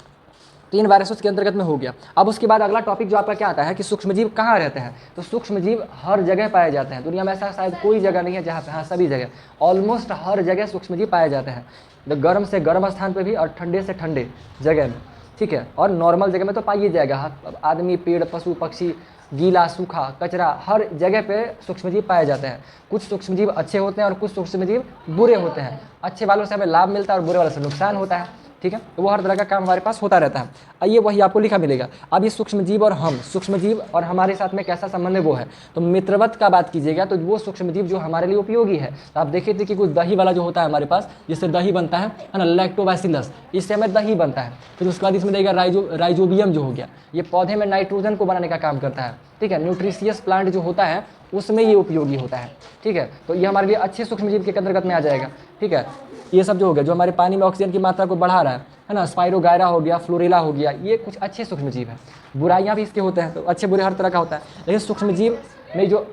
A: 3 वायरस के अंतर्गत में हो गया। अब उसके बाद अगला टॉपिक जो आपका क्या आता है कि सूक्ष्मजीव कहाँ रहते हैं? तो सूक्ष्मजीव हर जगह पाए जाते हैं। दुनिया में ऐसा शायद कोई जगह नहीं है जहाँ पे, हाँ सभी जगह, ऑलमोस्ट हर जगह सूक्ष्मजीव पाए जाते हैं। गर्म से गर्म स्थान पे भी और ठंडे से ठंडे जगह में। ठीक है, और नॉर्मल जगह में तो पाइए जाएगा, आदमी, पेड़, पशु पक्षी, गीला सूखा कचरा, हर जगह पे सूक्ष्मजीव पाए जाते हैं। कुछ सूक्ष्मजीव अच्छे होते हैं और कुछ सूक्ष्मजीव बुरे होते हैं। अच्छे वालों से हमें लाभ मिलता है और बुरे वालों से नुकसान होता है। ठीक है, तो वो हर तरह का काम हमारे पास होता रहता है। आइए वही आपको लिखा मिलेगा। अब ये सूक्ष्मजीव और हम, सूक्ष्मजीव और हमारे साथ में कैसा संबंध है वो है, तो मित्रवत का बात कीजिएगा तो वो सूक्ष्मजीव जो हमारे लिए उपयोगी है। तो आप देखे थे कि कुछ दही वाला जो होता है हमारे पास, जिससे दही बनता है ना, लैक्टोबैसिलस, इससे हमें दही बनता है। फिर उसके बाद इसमें देगा राइजोबियम जो हो गया, ये पौधे में नाइट्रोजन को बनाने का काम करता है। ठीक है, न्यूट्रिशियस प्लांट जो होता है उसमें ये उपयोगी होता है। ठीक है, तो ये हमारे लिए अच्छे सूक्ष्मजीव के अंतर्गत में आ जाएगा। ठीक है, ये सब जो हो गया जो हमारे पानी में ऑक्सीजन की मात्रा को बढ़ा रहा है ना, स्पाइरोगायरा हो गया, फ्लोरेला हो गया, ये कुछ अच्छे सूक्ष्मजीव हैं। बुराइयां भी इसके होते हैं, तो अच्छे बुरे हर तरह का होता है। लेकिन सूक्ष्मजीव में जो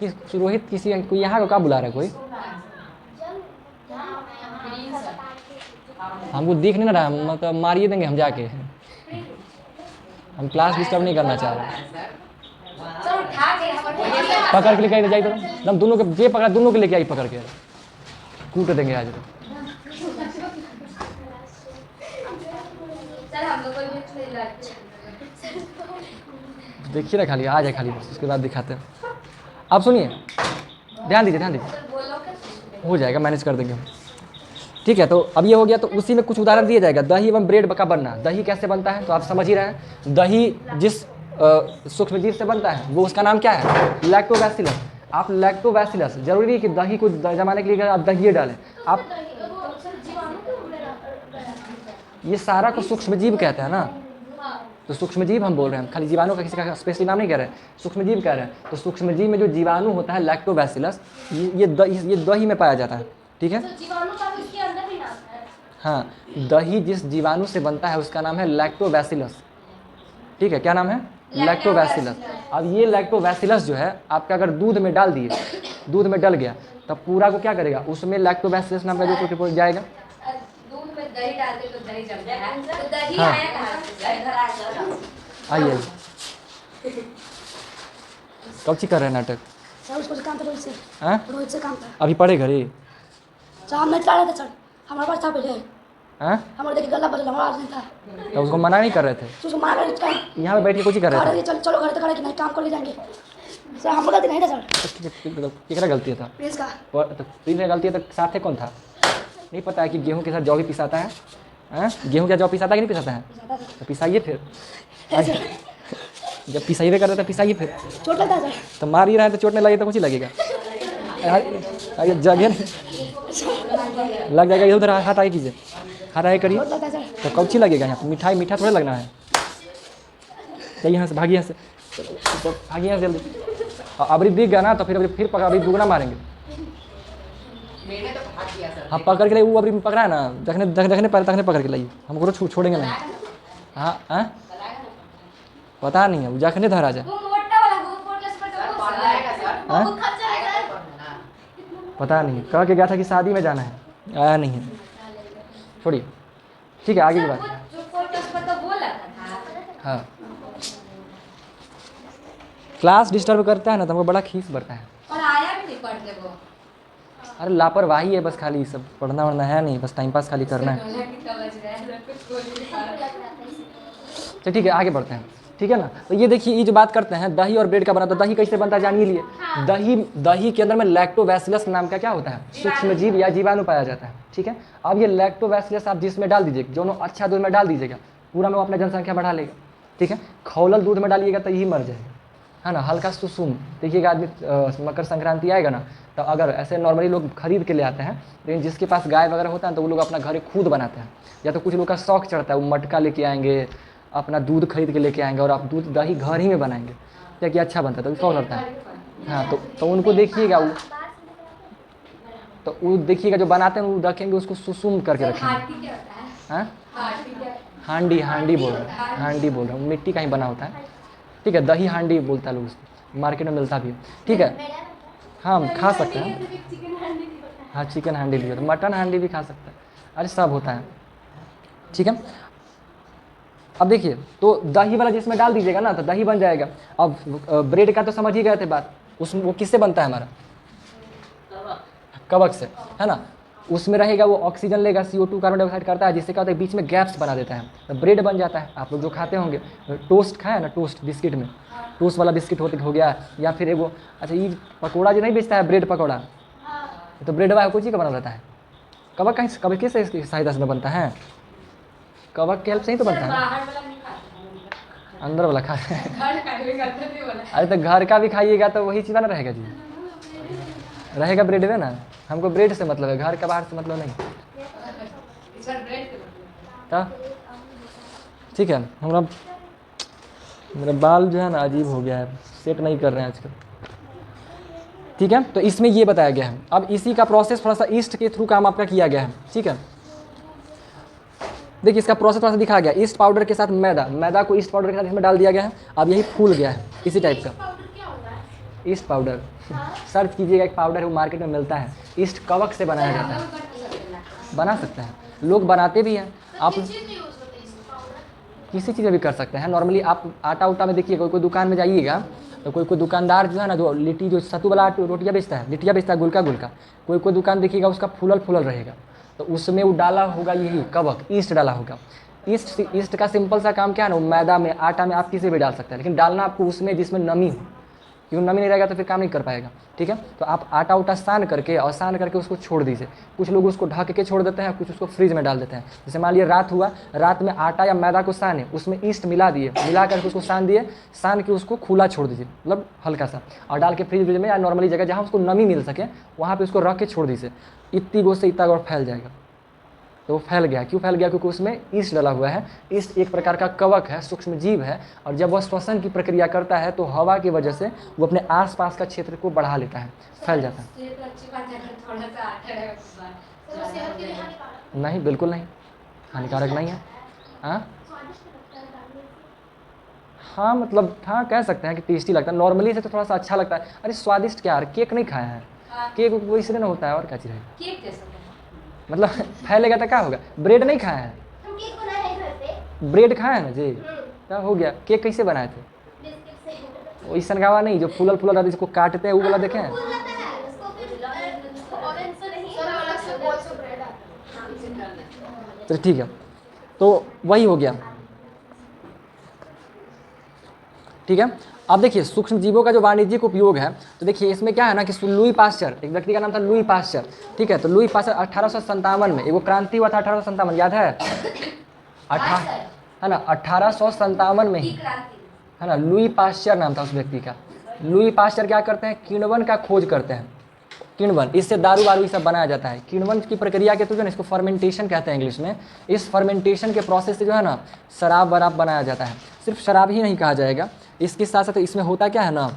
A: रोहित किसी कोई यहाँ को क्या बुला रहा है कोई, हमको दिख नहीं ना रहा, मतलब मारिए देंगे हम जाके। हम क्लास डिस्टर्ब नहीं करना चाह रहे। पकड़ के लेके आई जाइए, तो हम दोनों के जे पकड़ा, दोनों के लेके आई पकड़ के, कूट देंगे आज। देखिए ना, खाली आ जाए खाली, बस उसके बाद दिखाते हैं। आप सुनिए, ध्यान दीजिए, हो जाएगा, मैनेज कर देंगे हम। ठीक है, तो अब ये हो गया। तो उसी में कुछ उदाहरण दिया जाएगा। दही एवं ब्रेड का बनना, दही कैसे बनता है तो आप समझ ही रहे हैं। दही जिस सूक्ष्मजीव से बनता है वो उसका नाम क्या है, लैक्टोबैसिलस। आप लैक्टोबैसिलस, जरूरी है कि दही को जमाने के लिए आप दही डालें। आप ये सारा को सूक्ष्मजीव कहते हैं ना, तो सूक्ष्मजीव हम बोल रहे हैं, खाली जीवाणु का किसी का स्पेशली नाम नहीं कह रहे हैं, सूक्ष्मजीव कह रहे हैं। तो सूक्ष्मजीव में जो जीवाणु होता है लैक्टोबैसिलस, ये दही में पाया जाता है। ठीक है, हाँ, दही जिस जीवाणु से बनता है उसका नाम है लैक्टोबैसिलस। ठीक है, क्या नाम है, लैक्टोबैसिलस। अब ये लैक्टोबैसिलस जो है आपका अगर दूध में डाल दिए, दूध में डल गया, तब पूरा को क्या करेगा, उसमें लैक्टोबैसिलस नाम का जो जाएगा।
B: दूध में दही डालते तो दही जमता है, तो दही
A: हाँ।
B: आया कहाँ से?
A: आइए, कब ची कर रहे हैं नाटक?
C: सर उसको काम था रोहित से।
A: हाँ,
C: रोहित से काम था।
A: अभी पढ़े घरे?
C: सर हम नहीं चला रहे थे सर, हमारे पास था पहले।
A: हाँ,
C: हमारे देखिए गला बदल हमारा आज नहीं था,
A: तो उसको मना नहीं कर रहे थे?
C: तो उसको मार कर
A: यहाँ पे बैठ के कुछ ही कर रहे थे?
C: चल चलो घर तक करे कि नहीं काम करके जाएंगे। सर हम गलती नहीं था सर,
A: कितना गलती था?
C: प्लीज का।
A: तो प्लीज में गलती है तो साथे कौन था? नहीं पता है कि गेहूं के साथ जौ भी पिसाता है? हाँ, गेहूं का जौ पिसाता है कि नहीं पिसाता है? तो पिसाइए फिर, जब पिसाइए कर रहे थे पिसाइए फिर।
C: चोट लगता है सर,
A: तो मार ही रहे हैं तो चोट नहीं लगे तो कुछ ही लगेगा। जगह लग जाएगा, इधर हाथ आगे कीजिए, हाथ आगे करिए,
C: चोट लगता है सर।
A: तो कौची लगेगा यहाँ पे? मिठाई मीठा थोड़ा लगना है। चाहिए यहाँ से, भागिए यहाँ से, तो भागिए यहाँ से जल्दी। अबरी दिख गया ना तो फिर पकड़ा, अभी दुगना मारेंगे। हाँ, पकड़ के लाइए, वो अभी पकड़ा है ना, देखने पकड़ के लाइए, हमको तो छोड़ेंगे नहीं। हाँ हाँ, पता नहीं है, वो जखने धरा जाए।
B: वो मोटा वाला वो पोटस पर तो वो सर
A: हाँ?
B: वो खर्चा है सर।
A: पता नहीं, कह के गया था कि शादी में जाना है, आया नहीं है, छोड़िए। ठीक है, आगे की बात।
B: जो पोटस पर तो बोला था।
A: हाँ, क्लास डिस्टर्ब करता है ना तो हमको बड़ा खीस बढ़ता है।
B: और आया भी नहीं पढ़ते वो।
A: अरे लापरवाही है बस, खाली सब पढ़ना वढ़ना है नहीं, बस टाइम पास खाली करना है।
B: बोला कि समझ रहा है कुछ बोल नहीं पा रहा।
A: तो ठीक है, आगे बढ़ते हैं। ठीक है ना, तो ये देखिए, ये जो बात करते हैं दही और ब्रेड का बना, तो दही कैसे बनता है जानिए लिए। दही के अंदर में लैक्टोबैसिलस नाम का क्या होता है, सूक्ष्मजीव या जीवाणु पाया जाता है। ठीक है, अब ये लैक्टोबैसिलस आप जिसमें डाल दीजिएगा, दोनों अच्छा दूध में डाल दीजिएगा, पूरा में वो अपना जनसंख्या बढ़ा लेगा। ठीक है, खौलल दूध में डालिएगा तो यही मर जाएगा, है ना। हल्का सुसुम, देखिएगा आदमी मकर संक्रांति आएगा ना, तो अगर ऐसे नॉर्मली लोग खरीद के ले आते हैं, लेकिन जिसके पास गाय वगैरह होता है तो वो लोग अपना घर खुद बनाते हैं, या तो कुछ लोग का शौक चढ़ता है, वो मटका लेके आएंगे, अपना दूध खरीद के लेके आएंगे और आप दूध दही घर ही में बनाएंगे, क्या कि अच्छा बनता है, तो कौन होता है। हाँ, तो उनको देखिएगा, वो तो वो देखिएगा जो बनाते हैं वो रखेंगे, उसको सुसुम करके रखेंगे।
B: हाथी क्या होता है?
A: हाँ,
B: हाथी क्या?
A: हांडी बोल रहे हैं, हांडी बोल रहे हैं, मिट्टी का ही बना होता है। ठीक है, दही हांडी बोलता है लोग उसको, मार्केट में मिलता भी है। ठीक है, हाँ, हम खा सकते हैं।
B: चिकन हांडी भी होता है।
A: हाँ, चिकन हांडी भी होता है, मटन हांडी भी खा सकते हैं, अरे सब होता है। ठीक है, अब देखिए, तो दही वाला जिसमें डाल दीजिएगा ना तो दही बन जाएगा। अब ब्रेड का तो समझ ही गए थे बात, उसमें वो किससे बनता है हमारा, कवक से, है ना। उसमें रहेगा वो ऑक्सीजन लेगा, CO2 कार्बन डाइऑक्साइड करता है, जिससे क्या होता है बीच में गैप्स बना देता है, तो ब्रेड बन जाता है। आप लोग जो खाते होंगे टोस्ट खाया ना, टोस्ट बिस्किट में टोस्ट वाला बिस्किट हो गया, या फिर एगो अच्छा ये पकौड़ा जो नहीं बेचता है, ब्रेड पकौड़ा, तो ब्रेड वाला कुछ ही का बना रहता है। कवक कहीं कवक किस सहायता से बनता है, कवक के हेल्प से ही तो बनता है।
B: बाहर वाला नहीं खाता,
A: अंदर वाला खा
B: घर का भी करते थे वाला।
A: अरे तो घर का भी खाइएगा तो वही चीज़ ना रहेगा जी, रहेगा ब्रेड में ना। हमको ब्रेड से मतलब है, घर का बाहर से मतलब नहीं।
B: सर ब्रेड के
A: तो ठीक है, मेरा बाल जो है ना अजीब हो गया है, सेट नहीं कर रहे हैं आजकल। ठीक है, तो इसमें ये बताया गया है। अब इसी का प्रोसेस थोड़ा सा ईस्ट के थ्रू काम आपका किया गया है। ठीक है, देखिए इसका प्रोसेस थोड़ा सा दिखाया गया, ईस्ट पाउडर के साथ मैदा को ईस्ट पाउडर के साथ इसमें डाल दिया गया है। अब यही फूल गया है इसी टाइप का ईस्ट पाउडर। सर्च कीजिएगा, एक पाउडर है वो मार्केट में मिलता है, ईस्ट कवक से बनाया जाता है। बना सकते हैं, लोग बनाते भी हैं। आप किसी चीज़ में भी कर सकते हैं। नॉर्मली आप आटा उटा में देखिए, कोई दुकान में जाइएगा तो कोई दुकानदार जो है ना, जो लिट्टी जो सत्तू वाला रोटियाँ बेचता है, लिट्टियाँ बेचता है गुलका, कोई दुकान देखिएगा उसका फूलल रहेगा, तो उसमें वो डाला होगा यही कवक, ईस्ट डाला होगा। ईस्ट का सिंपल सा काम क्या है ना, मैदा में आटा में आप किसी भी डाल सकते हैं, लेकिन डालना आपको उसमें जिसमें नमी हो। क्योंकि नमी नहीं रहेगा तो फिर काम नहीं कर पाएगा। ठीक है, तो आप आटा उटा सान करके और सान करके उसको छोड़ दीजिए। कुछ लोग उसको ढक के छोड़ देते हैं, कुछ उसको फ्रीज में डाल देते हैं। जैसे मान लिया रात हुआ, रात में आटा या मैदा को साने, उसमें ईस्ट मिला दिए, मिला करके उसको सान दिए, सान के उसको खुला छोड़ दीजिए, मतलब हल्का सा, और डाल के फ्रीज में या नॉर्मली जगह जहाँ उसको नमी मिल सके वहाँ पर उसको रख के छोड़ दीजिए। इतनी गोश्त से इतना गोश्त फैल जाएगा। तो वो फैल गया, क्यों फैल गया? क्योंकि उसमें ईस्ट डला हुआ है। ईस्ट एक प्रकार का कवक है, सूक्ष्म जीव है, और जब वह श्वसन की प्रक्रिया करता है तो हवा की वजह से वो अपने आसपास का क्षेत्र को बढ़ा लेता है, फैल जाता है।
B: ये तो अच्छी बात है, अगर थोड़ा सा आटा है उस बार
C: तो वो सेहत के लिए हानिकारक
A: नहीं, बिल्कुल नहीं, हानिकारक नहीं है। हाँ
C: स्वादिष्ट लगता है खाने में।
A: हाँ, मतलब हाँ कह सकते हैं कि टेस्टी लगता है, नॉर्मली से तो थोड़ा सा अच्छा लगता है। अरे स्वादिष्ट क्या यार, केक नहीं खाया है?
B: हाँ।
A: केक वो इसलिए ना होता है, और क्या चीज़ है?
B: केक कैसा बना?
A: मतलब फैलेगा तो क्या होगा? ब्रेड नहीं खाया है?
C: हम केक बनाए हैं घर पे।
A: ब्रेड खाया है ना जी, क्या हो गया? केक कैसे बनाए थे?
C: बिस्किट से
A: वो ईसनगावा नहीं, जो फूलल फूलल रहता है जिसको काटते हैं, वो वाला देखे हैं?
C: फूल जाता है उसको, फिर ऑरेंज से नहीं सर अलग से बॉल से ब्रेड आता है।
A: तो ठीक है, तो वही हो गया। ठीक है, अब देखिए सूक्ष्म जीवों का जो वाणिज्यिक उपयोग है, तो देखिए इसमें क्या है ना कि लुई पास्चर, एक व्यक्ति का नाम था लुई पास्चर। ठीक है, तो लुई पास्चर 1857 में एगो क्रांति हुआ था, 1857 याद है? है ना, 1857 में ही,
B: की क्रांति।
A: है ना, लुई पास्चर नाम था उस व्यक्ति का। लुई पास्चर क्या करते हैं? किण्वन का खोज करते हैं। किण्वन, इससे दारू वारू ये सब बनाया जाता है। किण्वन की प्रक्रिया के तो जो है इसको फर्मेंटेशन कहते हैं इंग्लिश में। इस फर्मेंटेशन के प्रोसेस से जो है ना शराब वराब बनाया जाता है। सिर्फ शराब ही नहीं कहा जाएगा, इसके साथ साथ इसमें होता क्या है ना,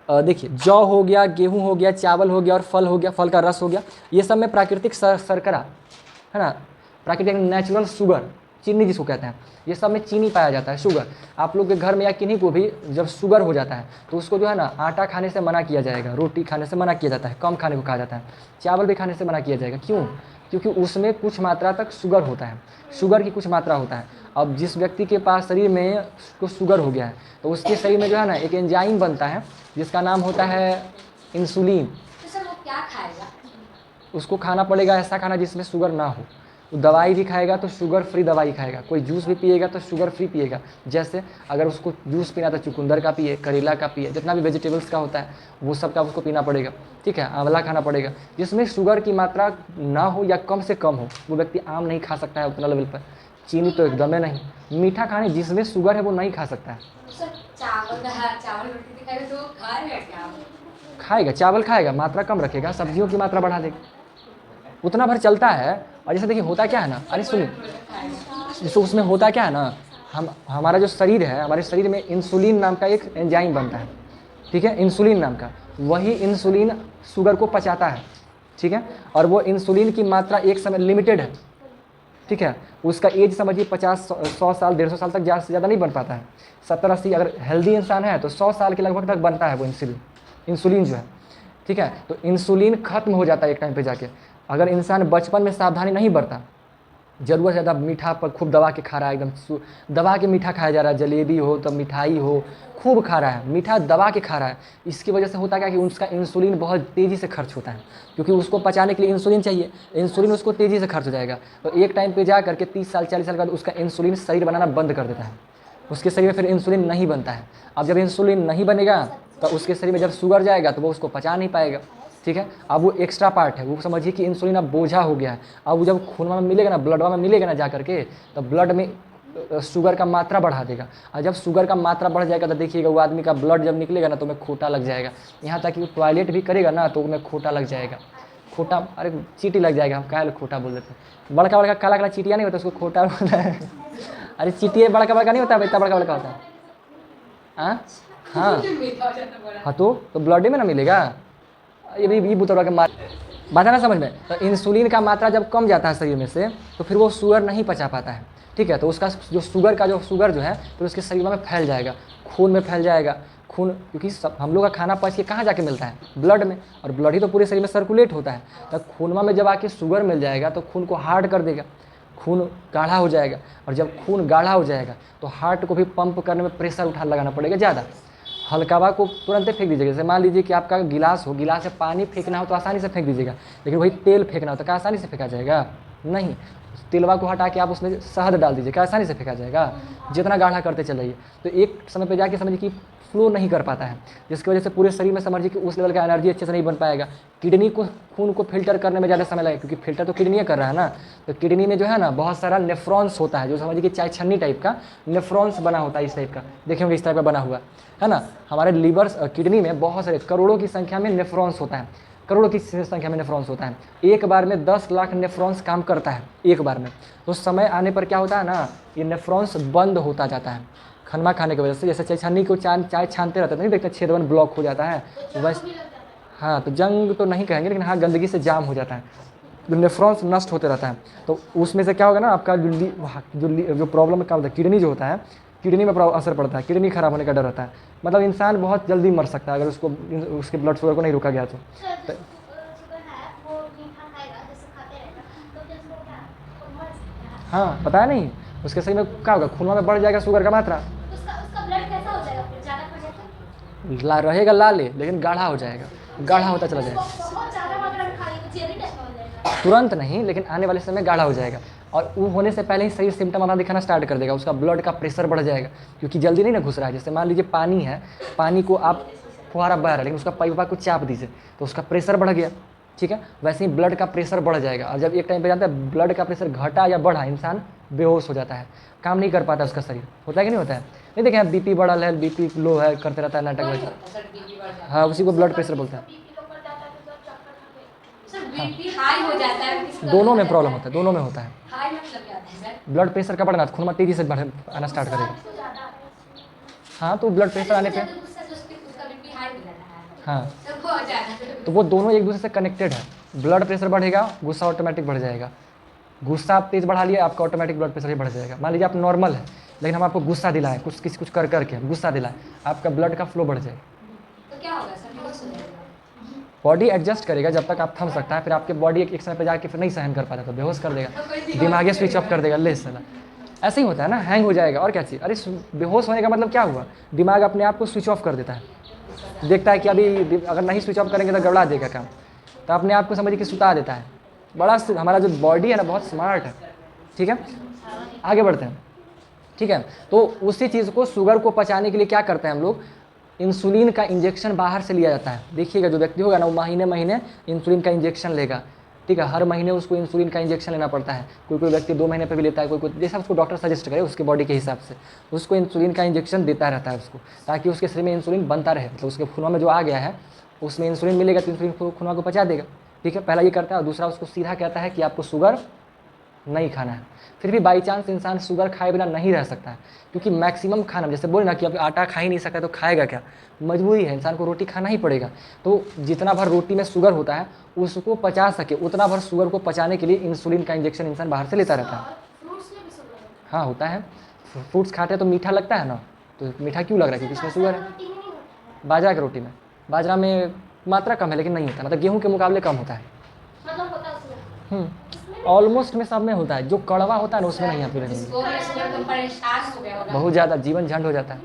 A: देखिए जौ हो गया, गेहूं हो गया, चावल हो गया और फल हो गया, फल का रस हो गया, ये सब में प्राकृतिक शर्करा, है ना, प्राकृतिक नेचुरल शुगर, चीनी जिसको कहते हैं, ये सब में चीनी पाया जाता है, शुगर। आप लोग के घर में या किन्हीं को भी जब शुगर हो जाता है तो उसको जो है ना आटा खाने से मना किया जाएगा, रोटी खाने से मना किया जाता है, कम खाने को कहा जाता है, चावल भी खाने से मना किया जाएगा। क्यों? क्योंकि उसमें कुछ मात्रा तक शुगर होता है, शुगर की कुछ मात्रा होता है। अब जिस व्यक्ति के पास शरीर में को शुगर हो गया है तो उसके शरीर में जो है ना एक एंजाइम बनता है जिसका नाम होता है इंसुलिन।
B: तो सर वो क्या खाएगा?
A: उसको खाना पड़ेगा ऐसा खाना जिसमें शुगर ना हो। वो दवाई भी खाएगा तो शुगर फ्री दवाई खाएगा, कोई जूस भी पिएगा तो शुगर फ्री पिएगा। जैसे अगर उसको जूस पीना तो चुकंदर का पिए, करेला का पिए, जितना भी वेजिटेबल्स का होता है वो सब का उसको पीना पड़ेगा। ठीक है, आंवला खाना पड़ेगा, जिसमें शुगर की मात्रा ना हो या कम से कम हो। वो व्यक्ति आम नहीं खा सकता है उतना लेवल पर, चीनी तो एकदम नहीं, मीठा खाने जिसमें शुगर है वो नहीं खा सकता है।
B: सर चावल रोटी भी खाएगा तो वो खाएगा क्या?
A: खाएगा, चावल खाएगा, मात्रा कम रखेगा, सब्जियों की मात्रा बढ़ा देगा, उतना भर चलता है। और जैसे देखिए होता क्या है ना, अरे सुनिए, जैसे उसमें होता क्या है ना, हमारा जो शरीर है, हमारे शरीर में इंसुलिन नाम का एक एंजाइम बनता है। ठीक है, इंसुलिन नाम का, वही इंसुलिन शुगर को पचाता है। ठीक है, और वो इंसुलिन की मात्रा एक समय लिमिटेड है। ठीक है, उसका एज समझिए 50-100 साल 150 साल तक ज़्यादा से ज़्यादा नहीं बन पाता है। 70-80 अगर हेल्दी इंसान है तो 100 साल के लगभग तक बनता है वो इंसुलिन जो है। ठीक है, तो इंसुलिन खत्म हो जाता है एक टाइम पे जाके। अगर इंसान बचपन में सावधानी नहीं बरता, ज़रूरत ज़्यादा मीठा पर खूब दबा के खा रहा है, एकदम दबा के मीठा खाया जा रहा है, जलेबी हो तो मिठाई हो खूब खा रहा है, मीठा दबा के खा रहा है, इसकी वजह से होता क्या कि उसका इंसुलिन बहुत तेज़ी से खर्च होता है, क्योंकि उसको पचाने के लिए इंसुलिन चाहिए, इंसुलिन उसको तेज़ी से खर्च हो जाएगा। तो एक टाइम पे जा करके 30 साल 40 साल बाद उसका इंसुलिन शरीर बनाना बंद कर देता है, उसके शरीर में फिर इंसुलिन नहीं बनता है। अब जब इंसुलिन नहीं बनेगा तो उसके शरीर में जब शुगर जाएगा तो वो उसको पचा नहीं पाएगा। ठीक है, अब वो एक्स्ट्रा पार्ट है, वो समझिए कि इंसुलिन अब बोझा हो गया है। अब वो जब खून में मिलेगा ना, ब्लड में मिलेगा ना जा करके, तो ब्लड में शुगर का मात्रा बढ़ा देगा। और जब शुगर का मात्रा बढ़ जाएगा तो देखिएगा वो आदमी का ब्लड जब निकलेगा ना तो में खोटा लग जाएगा, यहाँ तक कि वो टॉयलेट भी करेगा ना तो उसमें खोटा लग जाएगा। खोटा, अरे चीटी लग जाएगा, हम क्या खोटा बोल देते हैं। बड़का बड़का काला काला चीटिया नहीं होता, उसको खोटा बोलता है। अरे चीटिया बड़का बड़का नहीं होता, इतना बड़का बड़का होता है। हाँ हाँ, तो ब्लड में ना मिलेगा, ये बुतरवा के मार बात है ना समझ में। तो इंसुलिन का मात्रा जब कम जाता है शरीर में से तो फिर वो शुगर नहीं पचा पाता है। ठीक है, तो उसका जो शुगर जो है फिर उसके शरीर में फैल जाएगा, खून में फैल जाएगा। खून, क्योंकि हम लोग का खाना पच के कहाँ जाके मिलता है? ब्लड में, और ब्लड ही तो पूरे शरीर में सर्कुलेट होता है। तो खूनमा में जब आके शुगर मिल जाएगा तो खून को हार्ड कर देगा, खून गाढ़ा हो जाएगा, और जब खून गाढ़ा हो जाएगा तो हार्ट को भी पंप करने में प्रेशर लगाना पड़ेगा ज़्यादा। हल्कावा को तुरंत फेंक दीजिएगा। जैसे मान लीजिए कि आपका गिलास हो, गिलास से पानी फेंकना हो तो आसानी से फेंक दीजिएगा, लेकिन वही तेल फेंकना हो तो क्या आसानी से फेंका जाएगा? नहीं, तिलवा को हटा के आप उसमें शहद डाल दीजिए, क्या आसानी से फेंका जाएगा? जितना गाढ़ा करते चलाइए तो एक समय पे जाके समझिए कि फ्लो नहीं कर पाता है, जिसकी वजह से पूरे शरीर में समझिए कि उस लेवल का एनर्जी अच्छे से नहीं बन पाएगा। किडनी को, खून को फिल्टर करने में ज़्यादा समय लगेगा, क्योंकि फिल्टर तो किडनी कर रहा है ना। तो किडनी में जो है ना बहुत सारा नेफ्रॉन्स होता है, जो समझिए कि चाय छन्नी टाइप का नेफ्रॉन्स बना होता है, इस टाइप का देखें इस टाइप का बना हुआ है ना। हमारे लीवर किडनी में बहुत सारे करोड़ों की संख्या में नेफ्रॉन्स होता है, करोड़ों की संख्या में नेफ्रॉन्स होता है। एक बार में 10 लाख नेफ्रॉन्स काम करता है एक बार में। तो समय आने पर क्या होता है ना, ये नेफ्रॉन्स बंद होता जाता है खनमा खाने की वजह से। जैसे चाय छन्नी को चाय छानते रहते हैं, नहीं देखते छेदवन ब्लॉक हो जाता है वैसे। हाँ, तो जंग तो नहीं कहेंगे, लेकिन हाँ गंदगी से जाम हो जाता है, जो नेफ्रॉन्स नष्ट होते रहता है। तो उसमें से क्या होगा ना, आपका जो प्रॉब्लम क्या होता है, किडनी जो होता है, किडनी में असर पड़ता है, किडनी खराब होने का डर रहता है। मतलब इंसान बहुत जल्दी मर सकता है अगर उसको उसके ब्लड शुगर को नहीं रोका गया तो। हाँ, पता है नहीं उसके सही में क्या होगा, खून में बढ़ जाएगा शुगर का मात्रा,
C: उसका ब्लड कैसा हो जाएगा फिर, ज्यादा खा जाए तो?
A: रहेगा लाले, लेकिन गाढ़ा हो जाएगा, गाढ़ा होता चला जाएगा।
C: बहुत ज्यादा मात्रा में खा ली तो जेली टाइप हो जाएगा।
A: तुरंत नहीं, लेकिन आने वाले समय गाढ़ा हो जाएगा, और वो होने से पहले ही शरीर सिम्टम अपना दिखाना स्टार्ट कर देगा। उसका ब्लड का प्रेशर बढ़ जाएगा, क्योंकि जल्दी नहीं ना घुस रहा है। जैसे मान लीजिए पानी है, पानी को आप फुहारा बह रहा है, लेकिन उसका पाइप को चाप दीजिए तो उसका प्रेशर बढ़ गया, ठीक है। वैसे ही ब्लड का प्रेशर बढ़ जाएगा, और जब एक टाइम पे जानते हैं ब्लड का प्रेशर घटा या बढ़ा, इंसान बेहोश हो जाता है, काम नहीं कर पाता उसका शरीर। होता है कि नहीं होता है? नहीं देखें, बीपी बढ़ल है, बीपी लो है, करते रहता है नाटक वैसा। हाँ, उसी को ब्लड प्रेशर बोलते हैं।
B: बीपी हाई हो जाता है,
A: दोनों में प्रॉब्लम होता है, दोनों में होता है।
B: हाई मतलब क्या होता है सर?
A: ब्लड प्रेशर का बढ़ना, खून में तेजी से आना स्टार्ट करेगा। हाँ, तो ब्लड प्रेशर आने पे
B: उसका बीपी हाई हो जाता है।
A: हाँ,
B: तो बहुत ज्यादा
A: तो वो दोनों एक दूसरे से कनेक्टेड है। ब्लड प्रेशर बढ़ेगा, गुस्सा ऑटोमेटिक बढ़ जाएगा। गुस्सा आप तेज बढ़ा लिए, आपका ऑटोमेटिक ब्लड प्रेशर ही बढ़ जाएगा। मान लीजिए आप नॉर्मल है, लेकिन हम आपको गुस्सा दिलाएं, कुछ कर करके गुस्सा दिलाएं, आपका ब्लड का फ्लो बढ़ जाएगा।
B: तो क्या होगा सर, बेहोश हो जाएगा?
A: बॉडी एडजस्ट करेगा जब तक आप थम सकता है, फिर आपके बॉडी एक समय पे जाके फिर नहीं सहन कर पाता तो बेहोश कर देगा, दिमागे स्विच ऑफ कर देगा, ले साला। ऐसे ही होता है ना, हैंग हो जाएगा। और क्या चीज़, अरे बेहोश होने का मतलब क्या हुआ, दिमाग अपने आप को स्विच ऑफ कर देता है, देखता है कि अभी अगर नहीं स्विच ऑफ करेंगे तो गड़बड़ा देगा काम, तो अपने आप को समझिए कि सुता देता है। बड़ा हमारा जो बॉडी है ना बहुत स्मार्ट है, ठीक है। आगे बढ़ते हैं, ठीक है। तो उसी चीज़ को, शुगर को पचाने के लिए क्या करते हैं हम लोग, इंसुलिन का इंजेक्शन बाहर से लिया जाता है। देखिएगा जो व्यक्ति होगा ना, वो महीने महीने इंसुलिन का इंजेक्शन लेगा, ठीक है। हर महीने उसको इंसुलिन का इंजेक्शन लेना पड़ता है। कोई व्यक्ति 2 महीने पे भी लेता है, कोई जैसा उसको डॉक्टर सजेस्ट करे उसके बॉडी के हिसाब से उसको इंसुलिन का इंजेक्शन देता रहता है उसको, ताकि उसके शरीर में इंसुलिन बनता रहे। मतलब उसके खून में जो आ गया है उसमें इंसुलिन मिलेगा तो इंसुलिन खून को पचा देगा, ठीक है। पहला ये करता है, और दूसरा उसको सीधा कहता है कि आपको शुगर नहीं खाना है। फिर भी बाई चांस इंसान शुगर खाए बिना नहीं रह सकता है, क्योंकि मैक्सिमम खाना, जैसे बोले ना कि अब आटा खा ही नहीं सकता तो खाएगा क्या, मजबूरी है, इंसान को रोटी खाना ही पड़ेगा। तो जितना भर रोटी में शुगर होता है उसको पचा सके, उतना भर शुगर को पचाने के लिए इंसुलिन का इंजेक्शन इंसान बाहर से लेता रहता है। हाँ, होता है। फ्रूट्स खाते हैं तो मीठा लगता है ना, तो मीठा क्यों लग रहा है, क्योंकि इसमें शुगर है। बाजरा की रोटी में, बाजरा में मात्रा कम है लेकिन नहीं होता, मतलब गेहूँ के मुकाबले कम होता है। ऑलमोस्ट में सब में होता है, जो कड़वा होता है ना उसमें नहीं है। फिर बहुत ज़्यादा जीवन झंड हो जाता है।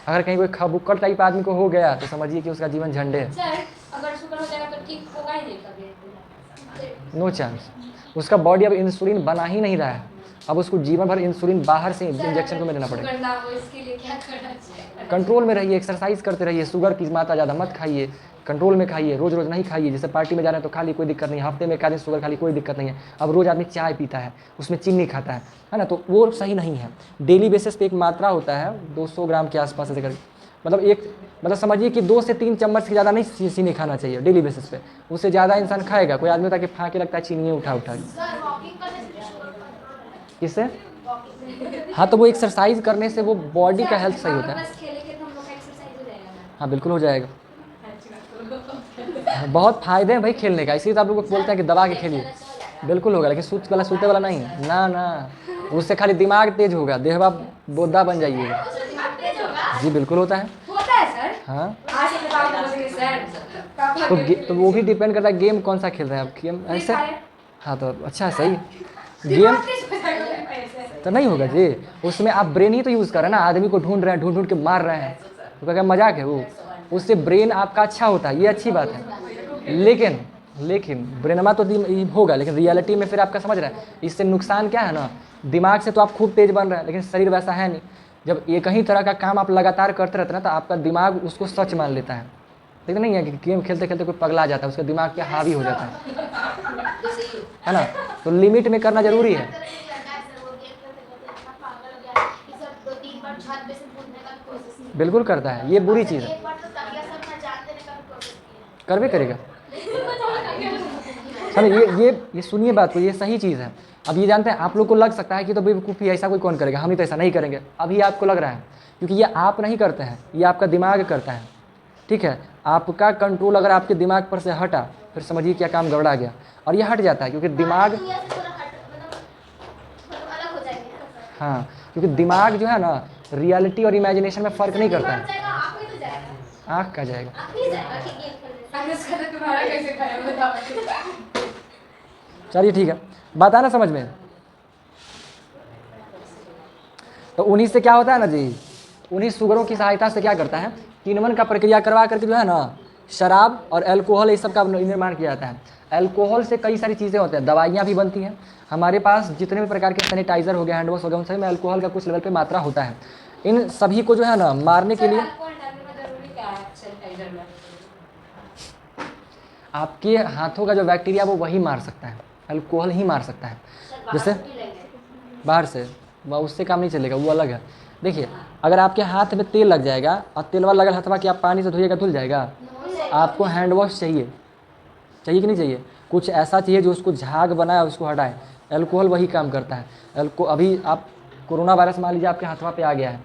A: अगर कहीं कोई खबुक्कड़ टाइप आदमी को हो गया तो समझिए कि उसका जीवन झंडे है।
B: अगर शुगर हो जाएगा तो ठीक होगा ही नहीं कभी,
A: नो चांस। उसका बॉडी अब इंसुलिन बना ही नहीं रहा है, अब उसको जीवन भर इंसुलिन बाहर से इंजेक्शन को में लेना पड़ेगा।
B: शुगर ना हो इसके लिए क्या करना चाहिए?
A: कंट्रोल में रहिए, एक्सरसाइज करते रहिए, शुगर की मात्रा ज़्यादा मत खाइए, कंट्रोल में खाइए, रोज़ रोज़ नहीं खाइए। जैसे पार्टी में जा रहे हैं तो खा ली, कोई दिक्कत नहीं, हफ्ते में एक आदमी शुगर खा ली, कोई दिक्कत नहीं है। अब रोज़ आदमी चाय पीता है, उसमें चीनी खाता है ना, तो वो सही नहीं है। डेली बेसिस पे एक मात्रा होता है 200 ग्राम के आसपास ऐसे करके, मतलब समझिए कि 2 से 3 चम्मच से ज़्यादा नहीं चीनी खाना चाहिए डेली बेसिस पे। उससे ज़्यादा इंसान खाएगा, कोई आदमी होता है कि फाँके लगता है चीनी उठा किससे। हाँ, तो वो एक्सरसाइज करने से वो बॉडी का हेल्थ सही होता है। हाँ, बिल्कुल हो जाएगा। बहुत फायदे हैं भाई खेलने का, इसलिए तो आप लोग को बोलते हैं कि दबा के खेलिए। बिल्कुल होगा, लेकिन सूते वाला नहीं, ना, उससे खाली दिमाग तेज होगा, देहवा बोधा बन जाइएगा। जी बिल्कुल होता है
B: सर।
A: हाँ,
B: सर
A: तो वो भी डिपेंड करता है गेम कौन सा खेल रहे हैं आप, गेम ऐसे। हाँ, तो अच्छा सही गेम तो नहीं होगा जी, उसमें आप ब्रेन ही तो यूज़ कर रहे हैं ना, आदमी को ढूंढ के मार रहे हैं, तो क्या मजाक है वो। उससे ब्रेन आपका अच्छा होता है, ये अच्छी बात है। लेकिन ब्रेनमा तो होगा, लेकिन रियलिटी में फिर आपका समझ रहा है इससे नुकसान क्या है ना, दिमाग से तो आप खूब तेज बन रहे हैं, लेकिन शरीर वैसा है नहीं। जब एक ही तरह का काम आप लगातार करते रहते हैं ना, तो आपका दिमाग उसको सच मान लेता है। लेकिन नहीं है कि गेम खेलते खेलते कोई पगला जाता है, उसका दिमाग पे हावी हो जाता है ना। तो लिमिट में करना जरूरी है। बिल्कुल करता है, ये बुरी चीज़ है, कर भी करेगा। चलो ये सुनिए बात को, ये सही चीज़ है। अब ये जानते हैं, आप लोग को लग सकता है कि तो बेवकूफ़ी, ऐसा कोई कौन करेगा, हम ही तो ऐसा नहीं करेंगे। अभी आपको लग रहा है, क्योंकि ये आप नहीं करते हैं, ये आपका दिमाग करता है। ठीक है, आपका कंट्रोल अगर आपके दिमाग पर से हटा, फिर समझिए क्या काम गड़बड़ा गया। और ये हट जाता है क्योंकि दिमाग, हाँ, क्योंकि दिमाग जो है ना, रियलिटी और इमेजिनेशन में फ़र्क नहीं करता है। आँख का जाएगा। चलिए ठीक है, बात आना समझ में। तो उन्हीं से क्या होता है ना जी, उन्हीं शुगरों की सहायता से क्या करता है, किण्वन का प्रक्रिया करवा करके जो है ना, शराब और अल्कोहल, इस सब का निर्माण किया जाता है। अल्कोहल से कई सारी चीज़ें होती हैं, दवाइयाँ भी बनती हैं। हमारे पास जितने भी प्रकार के सैनिटाइज़र हो गए, हैंड वॉश हो गया, उन सभी में अल्कोहल का कुछ लेवल पे मात्रा होता है। इन सभी को जो है ना मारने के लिए आपके हाथों का जो बैक्टीरिया वो वही मार सकता है, अल्कोहल ही मार सकता है। जैसे बाहर से उससे काम नहीं चलेगा, वो अलग है। देखिए, अगर आपके हाथ में तेल लग जाएगा और तेलवा लगल हथवा कि आप पानी से धोइएगा, धुल जाएगा। आपको हैंड वॉश चाहिए कि नहीं चाहिए, कुछ ऐसा चाहिए जो उसको झाग बनाए, उसको हटाए। अल्कोहल वही काम करता है। अभी आप कोरोना वायरस मान लीजिए आपके हाथवा पे आ गया है,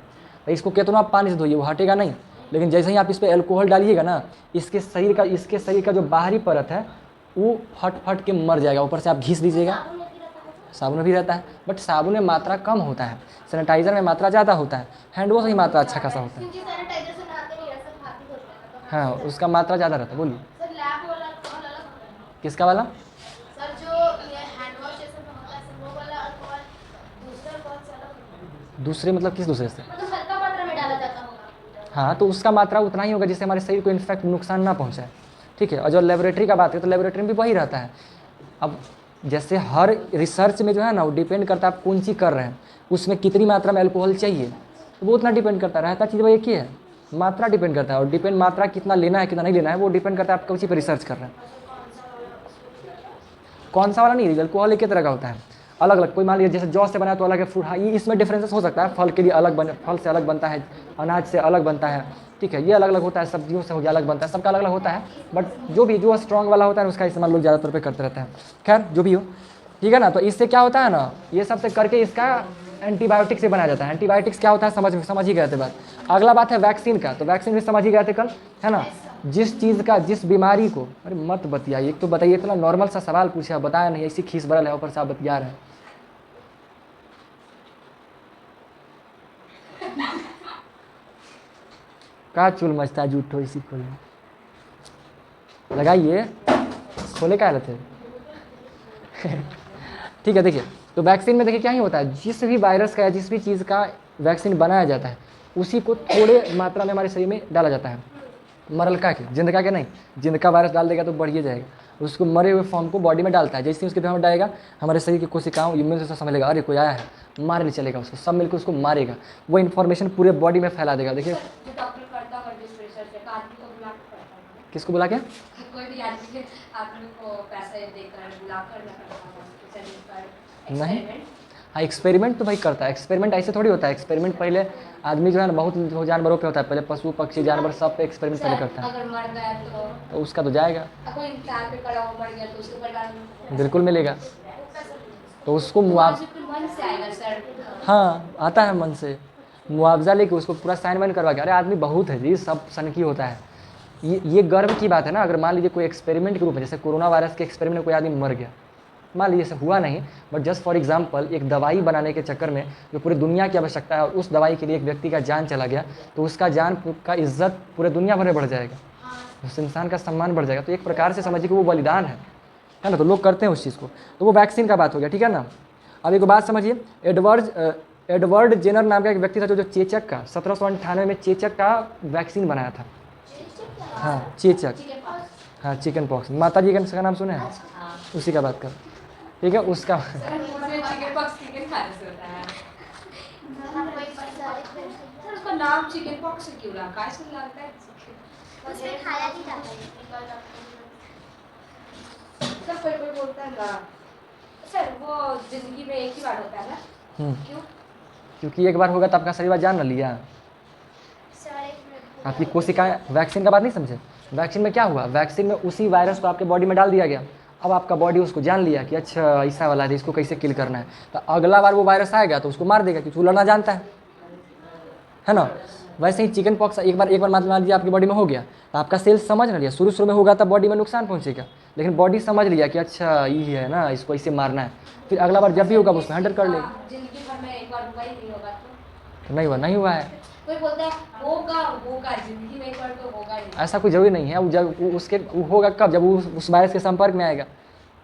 A: तो इसको कितना आप पानी से धोइए, वो हटेगा नहीं। लेकिन जैसे ही आप इस पर अल्कोहल डालिएगा ना, इसके शरीर का जो बाहरी परत है वो फट फट के मर जाएगा। ऊपर से आप घिस दीजिएगा, साबुन में भी रहता है, बट साबुन में मात्रा कम होता है, सैनिटाइज़र में मात्रा ज़्यादा होता है, हैंड वॉश में मात्रा अच्छा खासा होता है। हाँ, उसका मात्रा ज़्यादा रहता है। बोलिए किसका वाला? दूसरे मतलब किस दूसरे से? हाँ, तो उसका मात्रा उतना ही होगा जिससे हमारे शरीर को इनफैक्ट नुकसान ना पहुँचाए। ठीक है, और जो लेबोरेटरी का बात है, तो लेबोरेटरी में भी वही रहता है। अब जैसे हर रिसर्च में जो है ना, वो डिपेंड करता है आप कौन सी कर रहे हैं, उसमें कितनी मात्रा में अल्कोहल चाहिए, तो वो उतना डिपेंड करता है। रहता चीज़ वो एक ही है, मात्रा डिपेंड करता है। और डिपेंड मात्रा कितना लेना है कितना नहीं लेना है, वो डिपेंड करता है आप कौन सी पर रिसर्च कर रहे हैं। कौन सा वाला नहीं, अल्कोहल एक ही तरह का होता है, अलग अलग। कोई मान लीजिए जैसे जौ से बना तो अलग है, फ्रूट, हाँ, ये इसमें डिफरेंसेस हो सकता है। फल के लिए अलग फल से अलग बनता है, अनाज से अलग बनता है। ठीक है, ये अलग अलग होता है, सब्जियों से हो गया अलग बनता है, सबका अलग अलग होता है। बट जो स्ट्रॉन्ग वाला होता है उसका इस्तेमाल लोग ज़्यादातर पे करते रहते हैं। खैर जो भी हो, ठीक है ना। तो इससे क्या होता है ना, ये सबसे करके इसका एंटीबायोटिक से बनाया जाता है। एंटीबायोटिक्स क्या होता है समझ ही गए थे बात। अगला बात है वैक्सीन का, तो वैक्सीन भी समझ ही गए थे कल, है ना। जिस चीज़ का, जिस बीमारी को, अरे मत बतियाइए, एक तो बताइए, इतना नॉर्मल सा सवाल पूछा, बताया नहीं, ऐसी खीस भरल है, ऊपर से आप बतिया रहे हैं। का चुल मचता है जूठो, इसी खोले लगाइए, खोले का रहते। ठीक है, देखिए, तो वैक्सीन में देखिए क्या ही होता है, जिस भी वायरस का या जिस भी चीज़ का वैक्सीन बनाया जाता है, उसी को थोड़े मात्रा में हमारे शरीर में डाला जाता है। मरलका के, जिंदका के नहीं, जिंदका वायरस डाल देगा तो बढ़िए जाएगा, उसको मरे हुए फॉर्म को बॉडी में डालता है। जैसे ही उसके देह में डालेगा, हमारे शरीर की कोशिकाओं, इम्यून सिस्टम समझ लेगा, अरे कोई आया है, मारने चलेगा उसको, सब मिलकर उसको मारेगा, वो इन्फॉर्मेशन पूरे बॉडी में फैला देगा। देखिए किसको बुला के,
B: कोई भी आदमी के आदमी को पैसा देकर बुलाकर
A: नहीं, हाँ, एक्सपेरिमेंट तो भाई करता है। एक्सपेरिमेंट ऐसे थोड़ी होता है, एक्सपेरिमेंट पहले आदमी जो है ना बहुत जानवरों पे होता है, पहले पशु पक्षी जानवर सब पे एक्सपेरिमेंट पहले करता है।
B: अगर मर गया तो
A: उसका तो जाएगा,
B: कोई इंसान पे पड़ा हो, मर गया तो उसके परिवार में
A: बिल्कुल मिलेगा, तो उसको मुआवजा,
B: मन से आएगा सर।
A: हाँ, आता है मन से, मुआवजा लेके उसको पूरा साइन वाइन करवा के। अरे आदमी बहुत है जी, सब सनकी होता है। ये गर्व की बात है ना। अगर मान लीजिए कोई एक्सपेरिमेंट के रूप में, जैसे कोरोना वायरस के एक्सपेरिमेंट में कोई आदमी मर गया, मान लीजिए ऐसा हुआ नहीं, बट जस्ट फॉर एग्जांपल, एक दवाई बनाने के चक्कर में जो पूरी दुनिया की आवश्यकता है, और उस दवाई के लिए एक व्यक्ति का जान चला गया, तो उसका जान का इज्जत पूरे दुनिया भर में बढ़ जाएगा, उस इंसान का सम्मान बढ़ जाएगा। तो एक प्रकार से समझिए कि वो बलिदान है ना, तो लोग करते हैं उस चीज़ को। तो वो वैक्सीन का बात हो गया, ठीक है ना। अब एक बात समझिए, एडवर्ड जेनर नाम का एक व्यक्ति था जो चेचक का 1798 में चेचक का वैक्सीन बनाया था। हाँ, चेचक, हाँ चिकन पॉक्स, माता जी का नाम सुने हैं,
B: हाँ
A: उसी का बात कर, ठीक है उसका।
B: चिकन पॉक्स चिकन खाने से होता है सर, उसका नाम चिकन पॉक्स क्यों रखा है, ऐसा लगता है
C: उसमें खाया नहीं जाता है।
B: सर कोई कोई बोलता है ना सर वो जिंदगी में एक ही बार होता है ना, क्यों?
A: क्योंकि एक बार होगा तो आपका शरीर जान न लिया, आपकी कोशिकाएं, वैक्सीन का बात नहीं समझे, वैक्सीन में क्या हुआ, वैक्सीन में उसी वायरस को आपके बॉडी में डाल दिया गया, अब आपका बॉडी उसको जान लिया कि अच्छा ऐसा वाला है, इसको कैसे किल करना है, तो अगला बार वो वायरस आएगा तो उसको मार देगा क्योंकि वो लड़ना जानता है ना। वैसे ही चिकन पॉक्स एक बार मान लीजिए आपकी बॉडी में हो गया तो आपका सेल समझ न लिया, शुरू में होगा तब बॉडी में नुकसान पहुंचेगा, लेकिन बॉडी समझ लिया कि अच्छा ये है ना, इसको ऐसे मारना है, फिर अगला बार जब भी होगा उसको हैंडल कर लेगा।
B: जिंदगी भर में एक बार हुआ ही नहीं होगा
A: तो नहीं हुआ है,
B: कोई बोलता है होगा होगा, जिंदगी में एक बार तो होगा ही।
A: ऐसा कोई जरूरी नहीं है, वो जब उसके वो होगा कब, जब वो उस वायरस के संपर्क में आएगा,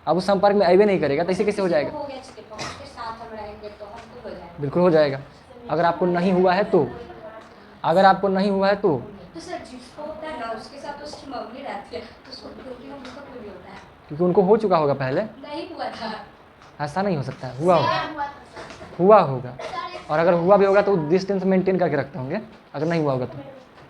A: अब उस संपर्क में आए नहीं करेगा तो इसे कैसे हो जाएगा,
B: हो गया चिकन पॉक्स के साथ हम रहेंगे तो हमको हो जाएगा,
A: बिल्कुल हो जाएगा। अगर आपको नहीं हुआ है तो, अगर आपको नहीं हुआ है तो
B: सर जिसको होता है ना उसके साथ उसकी मम्मी रहती है तो उसको क्योंकि उनको क्यों नहीं होता है,
A: क्योंकि उनको हो चुका होगा पहले,
B: नहीं हुआ था।
A: ऐसा नहीं हो सकता है, हुआ होगा, और अगर हुआ भी होगा तो डिस्टेंस मेंटेन करके रखते होंगे, अगर नहीं हुआ होगा तो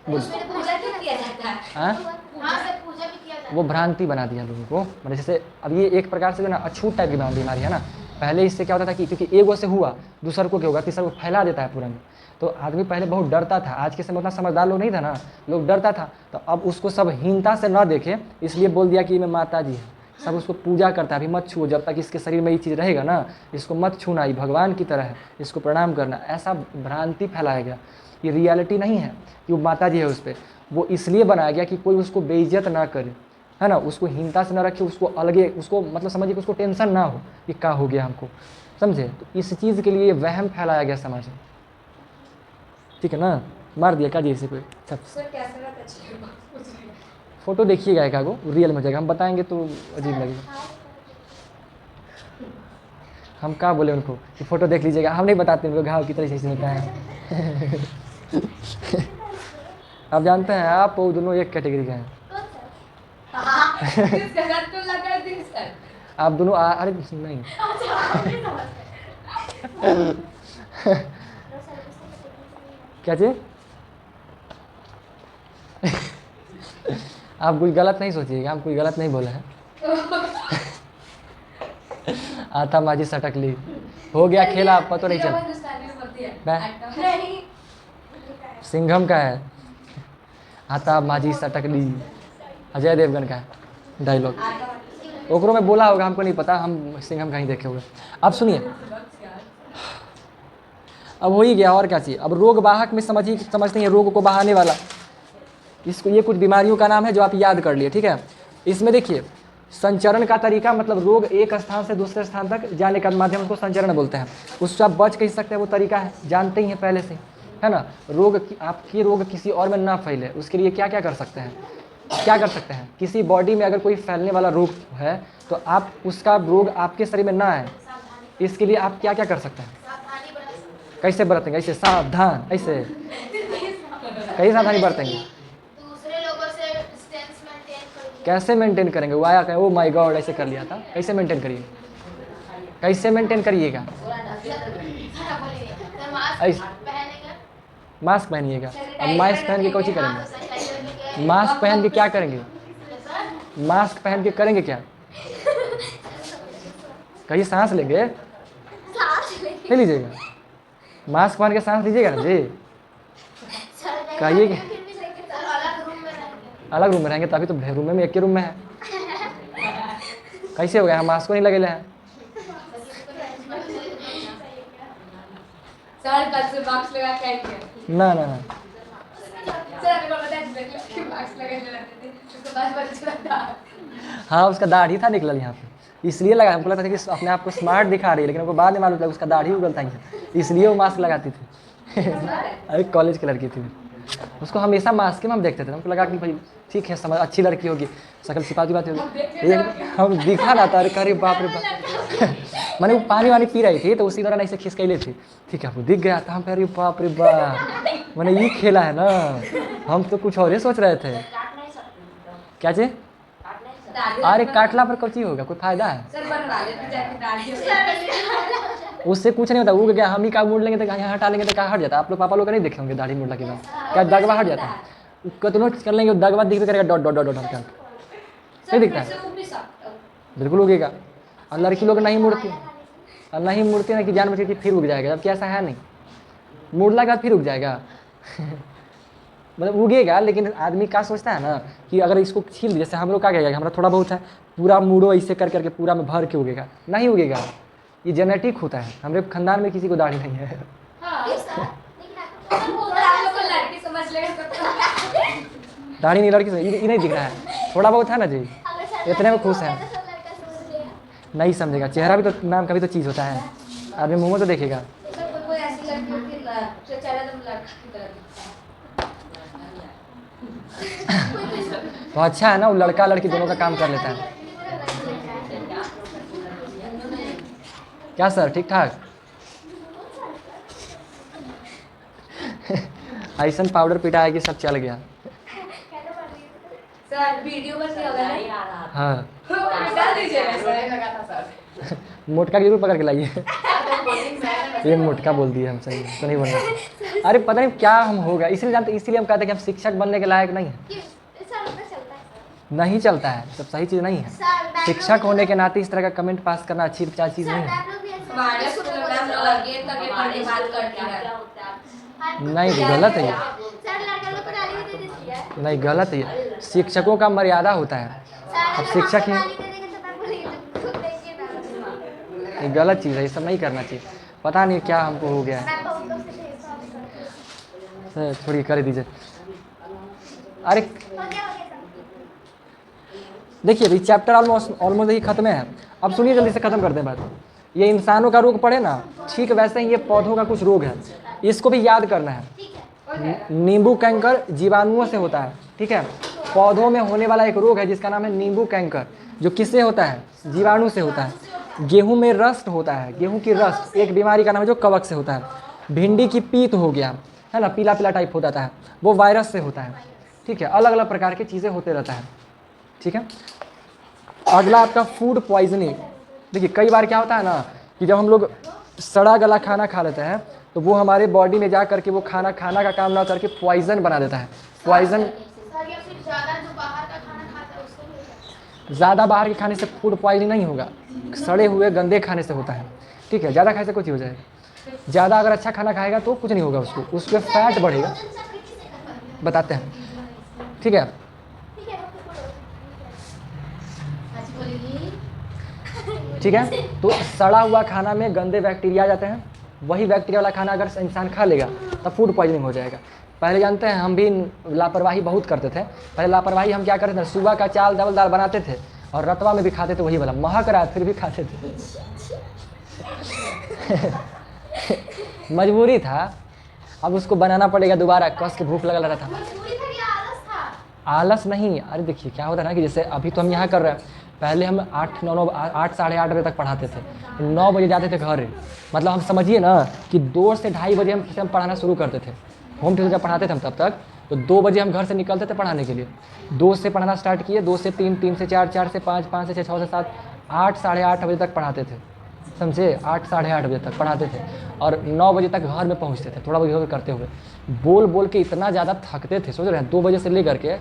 A: बोल।
B: उसमें पूजा क्यों किया जाता है?
A: हाँ
C: पूजा भी किया जाता
A: वो भ्रांति बना दिया लोगों को, मतलब जैसे अब ये एक प्रकार से जो ना अछूत टाइप की बीमारी है ना, पहले इससे क्या होता था कि क्योंकि एगो से हुआ दूसर को क्या होगा, तीसरा को फैला देता है पूरा में, तो आदमी पहले बहुत डरता था, आज के समय उतना समझदार लोग नहीं था ना, लोग डरता था, तो अब उसको सब हीनता से न देखे इसलिए बोल दिया कि ये माता जी है, सब उसको पूजा करता है, अभी मत छुओ, जब तक इसके शरीर में ये चीज़ रहेगा ना इसको मत छूना, ये भगवान की तरह है, इसको प्रणाम करना, ऐसा भ्रांति फैलाया गया, ये रियलिटी नहीं है कि वो माता जी है उस पर, वो इसलिए बनाया गया कि कोई उसको बेइज्जत ना करे, है ना, उसको हीनता से ना रखे, उसको अलगे, उसको मतलब समझिए कि उसको टेंशन ना हो कि क्या हो गया हमको, समझे, तो इस चीज़ के लिए वहम फैलाया गया समाज में, ठीक है ना, मार दिया क्या जी इसे कोई सब।
B: सर कैसा रहता है चिकन पॉक्स?
A: फोटो देखिएगा एक आगो, रियल में हो जाएगा, हम बताएंगे तो अजीब लगेगा, हम क्या बोले उनको कि फ़ोटो देख लीजिएगा, हम नहीं बताते उनको घाव की तरह से होता है। आप जानते हैं आप वो दोनों एक कैटेगरी के हैं,
B: किस गलत तो लगा दी सर,
A: आप दोनों अरे नहीं क्या चीज, आप कोई गलत नहीं सोचिएगा, हम कोई गलत नहीं बोले हैं। आता माजी सटक ली, हो गया खेला, आपका तो नहीं चल,
B: हिंदुस्तानी में बोलती है
A: मैं-
B: नहीं
A: सिंघम का है, आता माजी सटक ली, अजय देवगन का है डायलॉग, ओकरो में बोला होगा, हमको नहीं पता, हम सिंघम का ही देखे हुए। अब सुनिए, अब हो ही गया और क्या चाहिए, अब रोग वाहक में समझते हैं रोग को बहाने वाला, इसको ये कुछ बीमारियों का नाम है जो आप याद कर लिए, ठीक है। इसमें देखिए संचरण का तरीका, मतलब रोग एक स्थान से दूसरे स्थान तक जाने का माध्यम उसको संचरण बोलते हैं, उससे आप बच कह सकते हैं, वो तरीका है जानते ही हैं पहले से, है ना। आपकी रोग किसी और में ना फैले उसके लिए क्या क्या कर सकते हैं, क्या कर सकते हैं, किसी बॉडी में अगर कोई फैलने वाला रोग है तो आप उसका रोग आपके शरीर में ना आए, इसके लिए आप क्या क्या कर सकते हैं, कैसे बरतेंगे, ऐसे सावधान, ऐसे कैसे सावधानी बरतेंगे,
C: दूसरे लोगों से डिस्टेंस मेंटेन करिए।
A: कैसे मेंटेन करेंगे, वो आया कहें ओ माय गॉड ऐसे कर लिया था, कैसे मेंटेन करिए, कैसे मेंटेन करिएगा, ऐसे मास्क पहनिएगा, अब मास्क पहन के कोची करेंगे, मास्क पहन के क्या करेंगे, मास्क पहन के करेंगे क्या, कहीं सांस लेंगे, ले लीजिएगा, मास्क पहन के सांस लीजिएगा ना जी, कहिए कि अलग रूम में रहेंगे, तभी तो रूम में एक ही रूम में है, कैसे हो गया, हम मास्क को नहीं लगे हैं,
B: सर कल से मास्क लगा के आएंगे,
A: ना ना ना,
B: सर अभी को पता है कि मास्क लगा के रहते थे, उसके बाद पता चला था।
A: हाँ उसका दाढ़ी था निकलल यहाँ पे, इसलिए लगा, हमको लगता था कि अपने आप को स्मार्ट दिखा रही है, लेकिन हमको बाद में मालूम चला उसका दाढ़ी उगल था यहाँ, इसलिए वो मास्क लगाती थी। अरे कॉलेज की लड़की थी, उसको हमेशा मास्क में हम देखते थे, हमको लगा कि भाई ठीक है, समझ अच्छी लड़की होगी, शकल छिपाती बात होगी, एक हम दिखा ना था, अरे बाप रे बाप। मैंने वो पानी वानी पी रही थी तो उसी दौरान ऐसे खिसकैले थी, ठीक है, वो दिख गया था, हम कह रहे बाप रे बाप, मैंने ये खेला है ना, हम तो कुछ और ही सोच रहे थे, क्या चीज,
B: दाढ़ी
A: अरे काटला पर कौची होगा, कोई फायदा है?
B: सर बनवा ले तू जाके दाढ़ी
A: उससे कुछ नहीं होता, उग गया हम ही का मोड़ लेंगे तो यहाँ हटा लेंगे तो क्या हट जाता है? आप लोग पापा लोग का नहीं देखे होंगे दाढ़ी मोड़ला के बाद क्या दगवा हट जाता है? कितनों कर लेंगे दगवा दिखते करेगा डॉट डॉट डॉट डॉट हल्का नहीं दिखता है, बिल्कुल उगेगा। और लड़की लोग नहीं मुड़ती, और नहीं मुड़ती ना कि जान बचे कि फिर उग जाएगा, जबकि ऐसा है नहीं, मुड़ला के बाद फिर उग जाएगा। मतलब उगेगा, लेकिन आदमी क्या सोचता है ना कि अगर इसको छील जैसे हम लोग क्या कहेगा, हमारा थोड़ा बहुत है पूरा मूड़ो ऐसे कर करके पूरा में भर के उगेगा, नहीं उगेगा। ये जेनेटिक होता है, हमारे खानदान में किसी को दाढ़ी नहीं है। दाढ़ी नहीं लड़की ये नहीं दिख रहा है, थोड़ा बहुत है ना जी, इतने में खुश है, नहीं समझेगा। चेहरा भी तो नाम का भी तो चीज़ होता है, आदमी मुँह में तो देखेगा। तो अच्छा है ना, वो लड़का लड़की दोनों का काम कर लेता है। क्या सर ठीक ठाक? ऐसा पाउडर पिटाया कि सब चल गया।
B: सर वीडियो बस नहीं होगा नहीं
A: हाँ
B: डाल दीजिएगा सर।
A: मोटका की जरूर पकड़ के लाइए। ये मोटका बोल दिया हम, सही तो नहीं बोलना। अरे पता नहीं क्या हम होगा, इसलिए जानते, इसीलिए हम कहते हैं कि हम शिक्षक बनने के लायक नहीं है। नहीं चलता है, सब सही चीज़ नहीं है। शिक्षक होने के नाते इस तरह का कमेंट पास करना अच्छी चीज़ नहीं है।
B: हमारे स्कूल में हम लोग आगे तक ये बात करते हैं।
A: नहीं गलत है ये, नहीं गलत है ये। शिक्षकों का मर्यादा होता है, अब शिक्षक ही ये गलत चीज़ है, ये सब नहीं करना चाहिए। पता नहीं क्या हमको हो गया है, थोड़ी कर दीजिए। अरे देखिए अभी चैप्टर ऑलमोस्ट देखिए खत्म है। अब सुनिए जल्दी से ख़त्म करते हैं बात। ये इंसानों का रोग पड़े ना, ठीक वैसे ही ये पौधों का कुछ रोग है, इसको भी याद करना है। नींबू कैंकर जीवाणुओं से होता है, ठीक है। पौधों में होने वाला एक रोग है जिसका नाम है नींबू कैंकर, जो किससे होता है? जीवाणु से होता है। गेहूं में रस्ट होता है, गेहूं की रस्ट एक बीमारी का नाम है जो कवक से होता है। भिंडी की पीत हो गया है ना, पीला पीला टाइप हो जाता है, वो वायरस से होता है, ठीक है। अलग अलग प्रकार की चीज़ें होते रहता है, ठीक है। अगला आपका फूड पॉइजनिंग। देखिए कई बार क्या होता है ना कि जब हम लोग सड़ा गला खाना खा लेते हैं तो वो हमारे बॉडी में जा करके वो खाना का काम ना करके पॉइजन बना देता है। पॉइजन ज़्यादा बाहर के खाने से फूड पॉइजनिंग नहीं होगा, सड़े हुए गंदे खाने से होता है, ठीक है। ज़्यादा खाने से कुछ हो जाएगा, ज़्यादा अगर अच्छा खाना खाएगा तो कुछ नहीं होगा, उस पर फैट बढ़ेगा, बताते हैं, ठीक है। ठीक है, तो सड़ा हुआ खाना में गंदे बैक्टीरिया आ जाते हैं, वही बैक्टीरिया वाला खाना अगर इंसान खा लेगा तब फूड पॉइजनिंग हो जाएगा। पहले जानते हैं हम भी लापरवाही बहुत करते थे। पहले लापरवाही हम क्या करते थे, सुबह का चावल चावल दाल बनाते थे और रतवा में भी खाते थे, वही वाला महक रहा फिर भी खाते थे। मजबूरी था, अब उसको बनाना पड़ेगा दोबारा, कस के भूख लगा रहा था। आलस नहीं, अरे देखिए क्या होता है ना कि जैसे अभी तो हम यहाँ कर रहे हैं, पहले हम 8 साढ़े 8 बजे तक पढ़ाते थे, 9 बजे जाते थे घर। मतलब हम समझिए ना कि 2 से ढाई बजे हम पढ़ाना शुरू करते थे। होम ट्यूशन जब पढ़ाते थे हम तब तक, तो 2 बजे हम घर से निकलते थे पढ़ाने के लिए। 2 से पढ़ाना स्टार्ट किए, 2 से 3, 3 से 4, 4 से 5, 5 से 6, 6 से 7, 8 साढ़े 8 बजे तक पढ़ाते थे, समझे। 8 साढ़े 8 बजे तक पढ़ाते थे और 9 बजे तक घर में पहुँचते थे, थोड़ा बहुत करते हुए। बोल बोल के इतना ज़्यादा थकते थे, सोच रहे हैं 2 बजे से लेकर के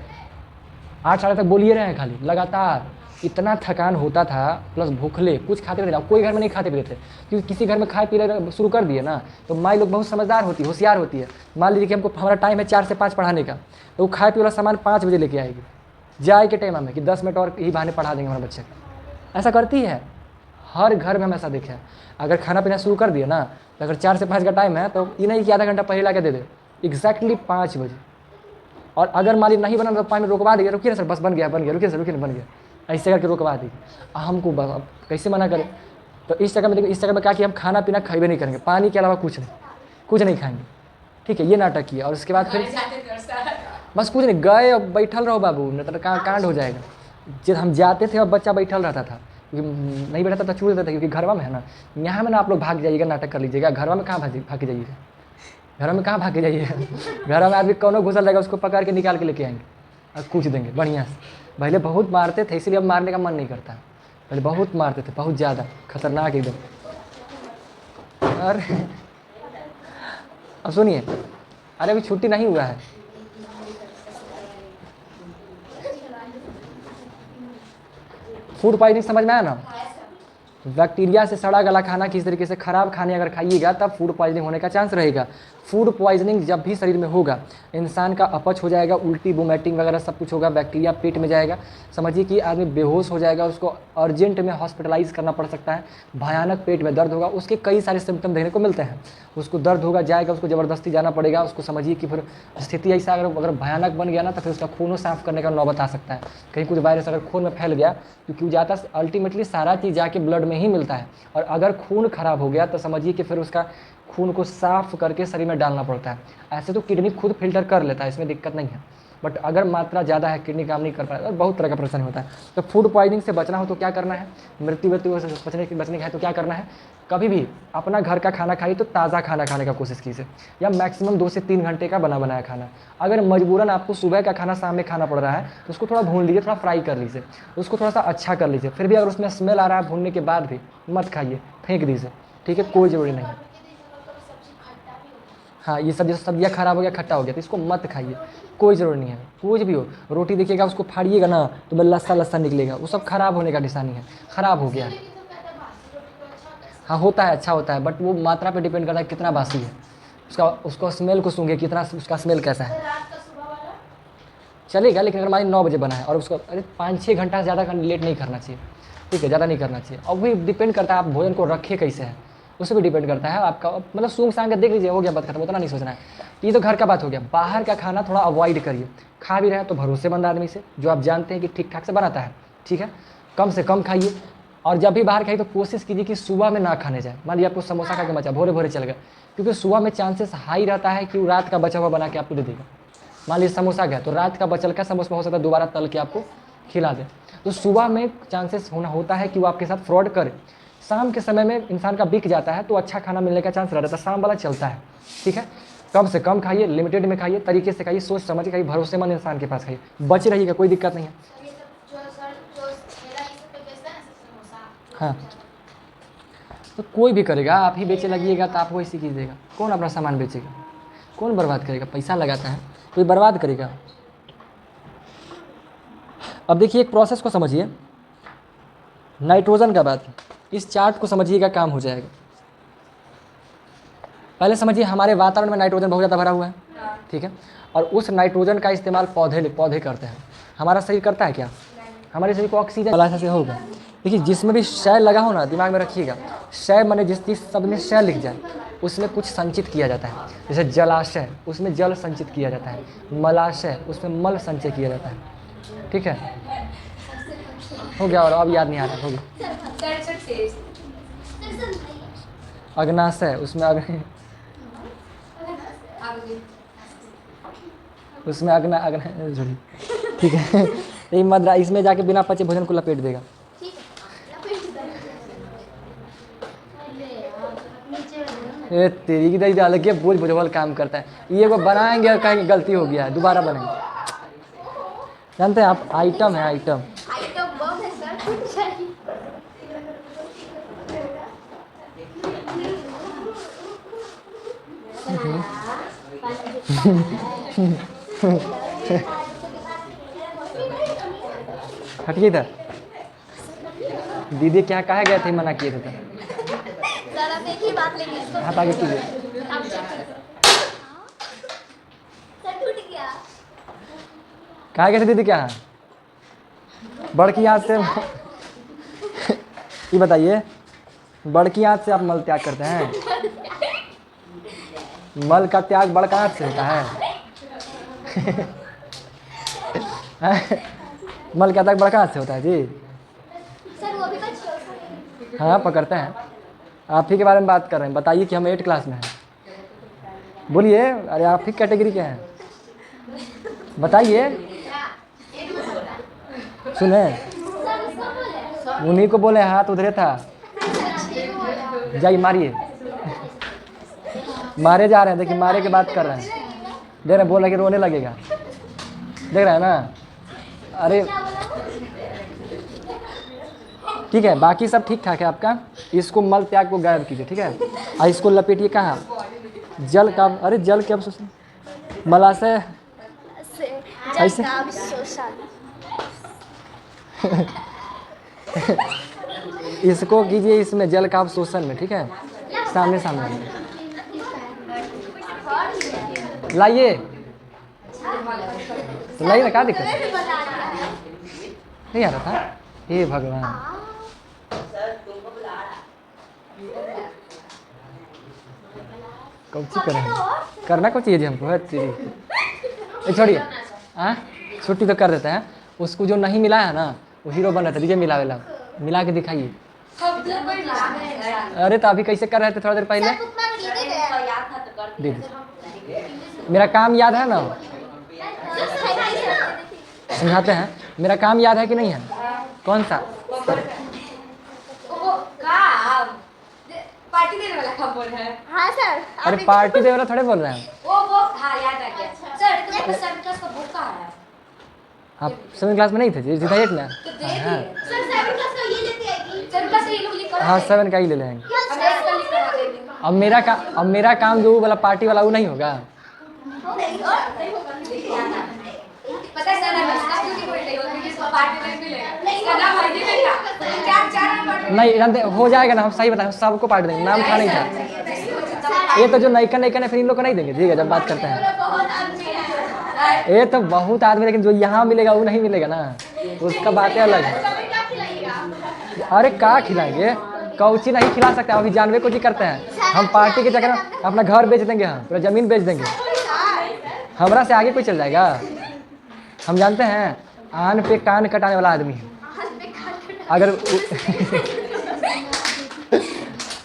A: 8 साढ़े तक बोलिए रहे हैं खाली लगातार, इतना थकान होता था, प्लस भूखले, कुछ खाते नहीं। कोई घर में नहीं खाते पीते थे, क्योंकि किसी घर में खाए पी रहे शुरू कर दिए ना तो माई लोग बहुत समझदार होती है, होशियार होती है। मान लीजिए कि हमको हमारा टाइम है 4 से 5 पढ़ाने का, तो वो खाए पी वाला सामान 5 बजे लेके आएगी, जाए के टाइम में कि 10 मिनट और ही बहाने पढ़ा देंगे हमारे बच्चे को। ऐसा करती है, हर घर में हम ऐसा देखे हैं। अगर खाना पीना शुरू कर दिया ना, तो अगर 4 से 5 का टाइम है तो ये नहीं कि आधा घंटा पहले ला के दे दे, एग्जैक्टली 5 बजे। और अगर मान लीजिए नहीं बना तो 5 मिनट रुकवा देंगे, रुकिए ना सर बस बन गया, रुकिए सर रुकिए ना बन गया, ऐसे करके रुकवा देगी। हमको कैसे मना करें? तो इस जगह में देखो, इस जगह में क्या कि हम खाना पीना खाइबे नहीं करेंगे, पानी के अलावा कुछ नहीं खाएंगे, ठीक है। ये नाटक किया और उसके बाद फिर बस कुछ नहीं, गए और बैठल रहो बाबू, नहीं तो कांड हो जाएगा। जब हम जाते थे और बच्चा बैठल रहता था, नहीं बैठा था छूट देता था, क्योंकि घरवा में है ना, यहाँ में ना आप लोग भाग जाइएगा, नाटक कर लीजिएगा। घरवा में कहाँ भाग के जाइएगा, घर में कहाँ भाग के जाइएगा। घर में आदमी कौनो घुसल रहेगा, उसको पकड़ के निकाल के लेके आएंगे, और कूच देंगे बढ़िया से। पहले बहुत मारते थे इसलिए अब मारने का मन नहीं करता। पहले बहुत मारते थे, बहुत ज़्यादा खतरनाक एकदम। अरे अब सुनिए, अरे अभी छुट्टी नहीं हुआ है। फूड पॉइजनिंग समझ में आया ना? बैक्टीरिया से सड़ा गला खाना किस तरीके से खराब खाने अगर खाइएगा तब फूड पॉइजनिंग होने का चांस रहेगा। फूड पॉइजनिंग जब भी शरीर में होगा, इंसान का अपच हो जाएगा, उल्टी वोमिटिंग वगैरह सब कुछ होगा, बैक्टीरिया पेट में जाएगा, समझिए कि आदमी बेहोश हो जाएगा, उसको अर्जेंट में हॉस्पिटलाइज करना पड़ सकता है, भयानक पेट में दर्द होगा, उसके कई सारे सिम्टम देखने को मिलते हैं। उसको दर्द होगा, जाएगा, उसको ज़बरदस्ती जाना पड़ेगा, उसको समझिए कि फिर स्थिति ऐसा अगर भयानक बन गया ना तो फिर उसका खून साफ करने का नौबत आ सकता है। कहीं कुछ वायरस अगर खून में फैल गया, क्योंकि जाता अल्टीमेटली सारा चीज़ जाके ब्लड में ही मिलता है, और अगर खून खराब हो गया तो समझिए कि फिर उसका खून को साफ करके शरीर में डालना पड़ता है। ऐसे तो किडनी खुद फिल्टर कर लेता है, इसमें दिक्कत नहीं है, बट अगर मात्रा ज़्यादा है, किडनी काम नहीं कर पाएगा, और बहुत तरह का परेशानी होता है। तो फूड पॉइजनिंग से बचना हो तो क्या करना है, मृत्यु से बचने का है तो क्या करना है, कभी भी अपना घर का खाना खाइए तो ताज़ा खाना खाने का कोशिश कीजिए, या मैक्सिमम 2 से 3 घंटे का बना बनाया खाना। अगर मजबूरन आपको सुबह का खाना शाम में खाना पड़ रहा है तो उसको थोड़ा भून लीजिए, थोड़ा फ्राई कर लीजिए, उसको थोड़ा सा अच्छा कर लीजिए। फिर भी अगर उसमें स्मेल आ रहा है भूनने के बाद भी मत खाइए, फेंक दीजिए, ठीक है, कोई ज़रूरी नहीं। हाँ, ये सब जैसे सब्जियाँ खराब हो गया, खट्टा हो गया तो इसको मत खाइए, कोई ज़रूरी नहीं है। कुछ भी हो, रोटी देखिएगा उसको फाड़िएगा ना तो लस्सा लस्सा निकलेगा, वो सब खराब होने का निशानी है, खराब हो गया है। हाँ होता है, अच्छा होता है, बट वो मात्रा पे डिपेंड करता है कितना बासी है, उसको स्मेल को सूंघे कितना उसका स्मेल कैसा है। चलेगा, लेकिन अगर मान 9 बजे बना है और उसको 5-6 घंटा से ज़्यादा लेट नहीं करना चाहिए, ठीक है, ज़्यादा नहीं करना चाहिए। और वही डिपेंड करता है आप भोजन को रखे कैसे हैं, उस पर भी डिपेंड करता है आपका, मतलब सूंघ सांग के देख लीजिए, हो गया बात खत्म, उतना नहीं सोचना है। ये तो घर का बात हो गया। बाहर का खाना थोड़ा अवॉइड करिए, खा भी रहे हैं तो भरोसेमंद आदमी से जो आप जानते हैं कि ठीक ठाक से बनाता है, ठीक है, कम से कम खाइए। और जब भी बाहर खाइए तो कोशिश कीजिए कि सुबह में ना खाने जाए। मान लीजिए आपको समोसा खा के मचा, भोरे भोरे चल गया, क्योंकि सुबह में चांसेस हाई रहता है कि वो रात का बचा हुआ बना के आपको दे देगा। मान लीजिए समोसा गया तो रात का बचल का समोसा हो सकता है दोबारा तल के आपको खिला दे, तो सुबह में चांसेस होता है कि वो आपके साथ फ्रॉड करे। शाम के समय में इंसान का बिक जाता है तो अच्छा खाना मिलने का चांस रहता है, शाम वाला चलता है, ठीक है। कम से कम खाइए, लिमिटेड में खाइए, तरीके से खाइए, सोच समझ के खाइए, भरोसेमंद इंसान के पास खाइए, बच रहिएगा, कोई दिक्कत नहीं है। हाँ, तो कोई भी करेगा, आप ही बेचे लगिएगा तो आप वैसे कीजिएगा, कौन अपना सामान बेचेगा, कौन बर्बाद करेगा, पैसा लगाता है कोई बर्बाद करेगा। अब देखिए एक प्रोसेस को समझिए, नाइट्रोजन का बात, इस चार्ट को समझिएगा, काम हो जाएगा। पहले समझिए हमारे वातावरण में नाइट्रोजन बहुत ज़्यादा भरा हुआ है, ठीक है, और उस नाइट्रोजन का इस्तेमाल पौधे करते हैं। हमारा शरीर करता है क्या, हमारे शरीर को ऑक्सीजन वाला से होगा। देखिए जिसमें भी शय लगा हो ना, दिमाग में रखिएगा, शय माने जिस चीज़ शब्द में शय लिख जाए उसमें कुछ संचित किया जाता है। जैसे जलाशय, उसमें जल संचित किया जाता है, मलाशय, उसमें मल संचय किया जाता है, ठीक है, हो गया। और अब याद नहीं आ रहा, हो गया। अग्नाशय, उसमें उसमें अग्न, ठीक है, यही मदरा, इसमें जाके बिना पचे भोजन को लपेट देगा। ये तेरी की दही डाल के बोझ भुजबल काम करता है, ये वो बनाएंगे और कहेंगे गलती हो गया है, दोबारा बनाएंगे। जानते हैं आप, आइटम है, आइटम
C: बम है सर।
A: हटिए इधर, दीदी क्या कहा गए थे, मना किए थे तो
C: सर आप एक ही बात लेंगे इसको,
A: हाथ आगे कीजिए।
C: आप सर टूट गया।
A: कहा गए थे दीदी, क्या बड़की हाथ से ये बताइए, बड़की हाथ से आप मल त्याग करते हैं? मल का त्याग बड़का हाथ से होता है। मल का त्याग बड़का हाथ से होता है जी।
C: सर वो भी बच,
A: हाँ पकड़ते हैं, आप ही के बारे में बात कर रहे हैं। बताइए कि हम 8 क्लास में हैं, बोलिए। अरे आप ही कैटेगरी के हैं, बताइए, सुने, उन्हीं को बोले, हाथ उधरे था, जाइए मारिए। मारे जा रहे हैं, देखिए मारे की बात कर रहे हैं, देख रहे हैं, बोल रहे कि रोने लगेगा, देख रहे हैं ना। अरे ठीक है, बाकी सब ठीक ठाक है आपका। इसको मल त्याग को गायब कीजिए, ठीक है। और इसको लपेटिए कहाँ, जल का, अरे जल के अवशोषण, मलाशय ऐसे इसको कीजिए इसमें जल का अवशोषण में, ठीक है। सामने सामने लाइए, तो लाइए ना, क्या दिक्कत है? नहीं आ रहा था, हे भगवान। कौची करें, करना कुछ चाहिए जी हमको, है तेरी। छोड़िए, हाँ छुट्टी तो कर देते हैं। उसको जो नहीं मिला है ना, वो हीरो बन रहा था, दीजिए मिला मिला के दिखाइए। अरे तो अभी कैसे कर रहे थे थोड़ा देर पहले, दे दीजिए। मेरा काम याद है ना, समझाते हैं। मेरा काम याद है कि नहीं है? कौन सा?
B: पार्टी देने वाला कब बोल रहा है?
C: हाँ सर।
A: अरे पार्टी देने वाला थोड़े बोल रहे हैं
B: वो हाँ याद आ गया। सर तुम्हारे पास 7 क्लास का बुक कहाँ है?
A: आप 7 क्लास में नहीं थे जी, सीधा 8 ना।
B: तो दे दिए। सर 7 क्लास का ये लेते आएगी। 7 क्लास से ये लोग लिख कर
A: हाँ 7 का ही ले लेंगे।
B: अब 8 का लिख कर दे देंगे।
A: अब मेरा काम जो वाला पार्टी वाला वो नहीं होगा।
B: पता है सर ना इसका क्यों नहीं बोल रही हो, क्योंकि इसको पार्टी नहीं मिलेगा। इसका नाम हल्दी मिलेगा। चार नाम पार्टी
A: नहीं जानते, हो जाएगा ना, हम सही बताएं, सबको पार्टी देंगे, नाम था नहीं था। ये तो जो नैकन है फिर इन लोग को नहीं देंगे, ठीक है, जब बात करते हैं।
C: बहुत आदमी है।
A: ये तो बहुत आदमी, लेकिन जो यहाँ मिलेगा वो नहीं मिलेगा ना, उसका बातें अलग है।
C: क्या खिलाइएगा?
A: अरे क्या खिलाएंगे, कौची नहीं खिला सकते, अभी जानवे को जी करते हैं। हम पार्टी के चक्कर में अपना घर बेच देंगे, हम पूरा ज़मीन बेच देंगे। हमरा से आगे कोई चल जाएगा? हम जानते हैं आन पे कान कटाने वाला आदमी है। अगर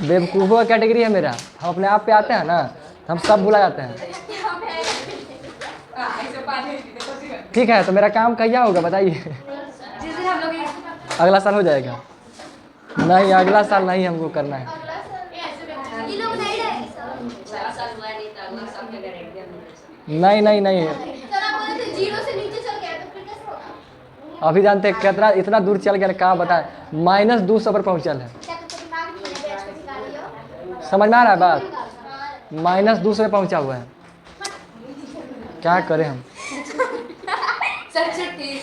A: बेवकूफ़ों का कैटेगरी है मेरा, हम अपने आप पे आते हैं ना, हम सब भुला जाते हैं। ठीक है, तो मेरा काम क्या होगा बताइए?
B: जिस दिन हम लोग
A: अगला साल हो जाएगा? नहीं, अगला साल नहीं हमको करना है।
C: ये लोग नहीं रहेंगे
A: नहीं नहीं नहीं,
C: सर। आप बोले थे 0 से नीचे चल गया तो फिर कैसे होगा?
A: अभी जानते हैं कितना, इतना दूर चल गया, कहाँ बताए, -200 पर पहुँचल है।
C: क्या तुमको दिमाग नहीं है? बैच पे सिखा रही हो?
A: समझ में आ रहा है बात? -200 पे पहुँचा हुआ है, क्या करें हम?
B: सर छुट्टी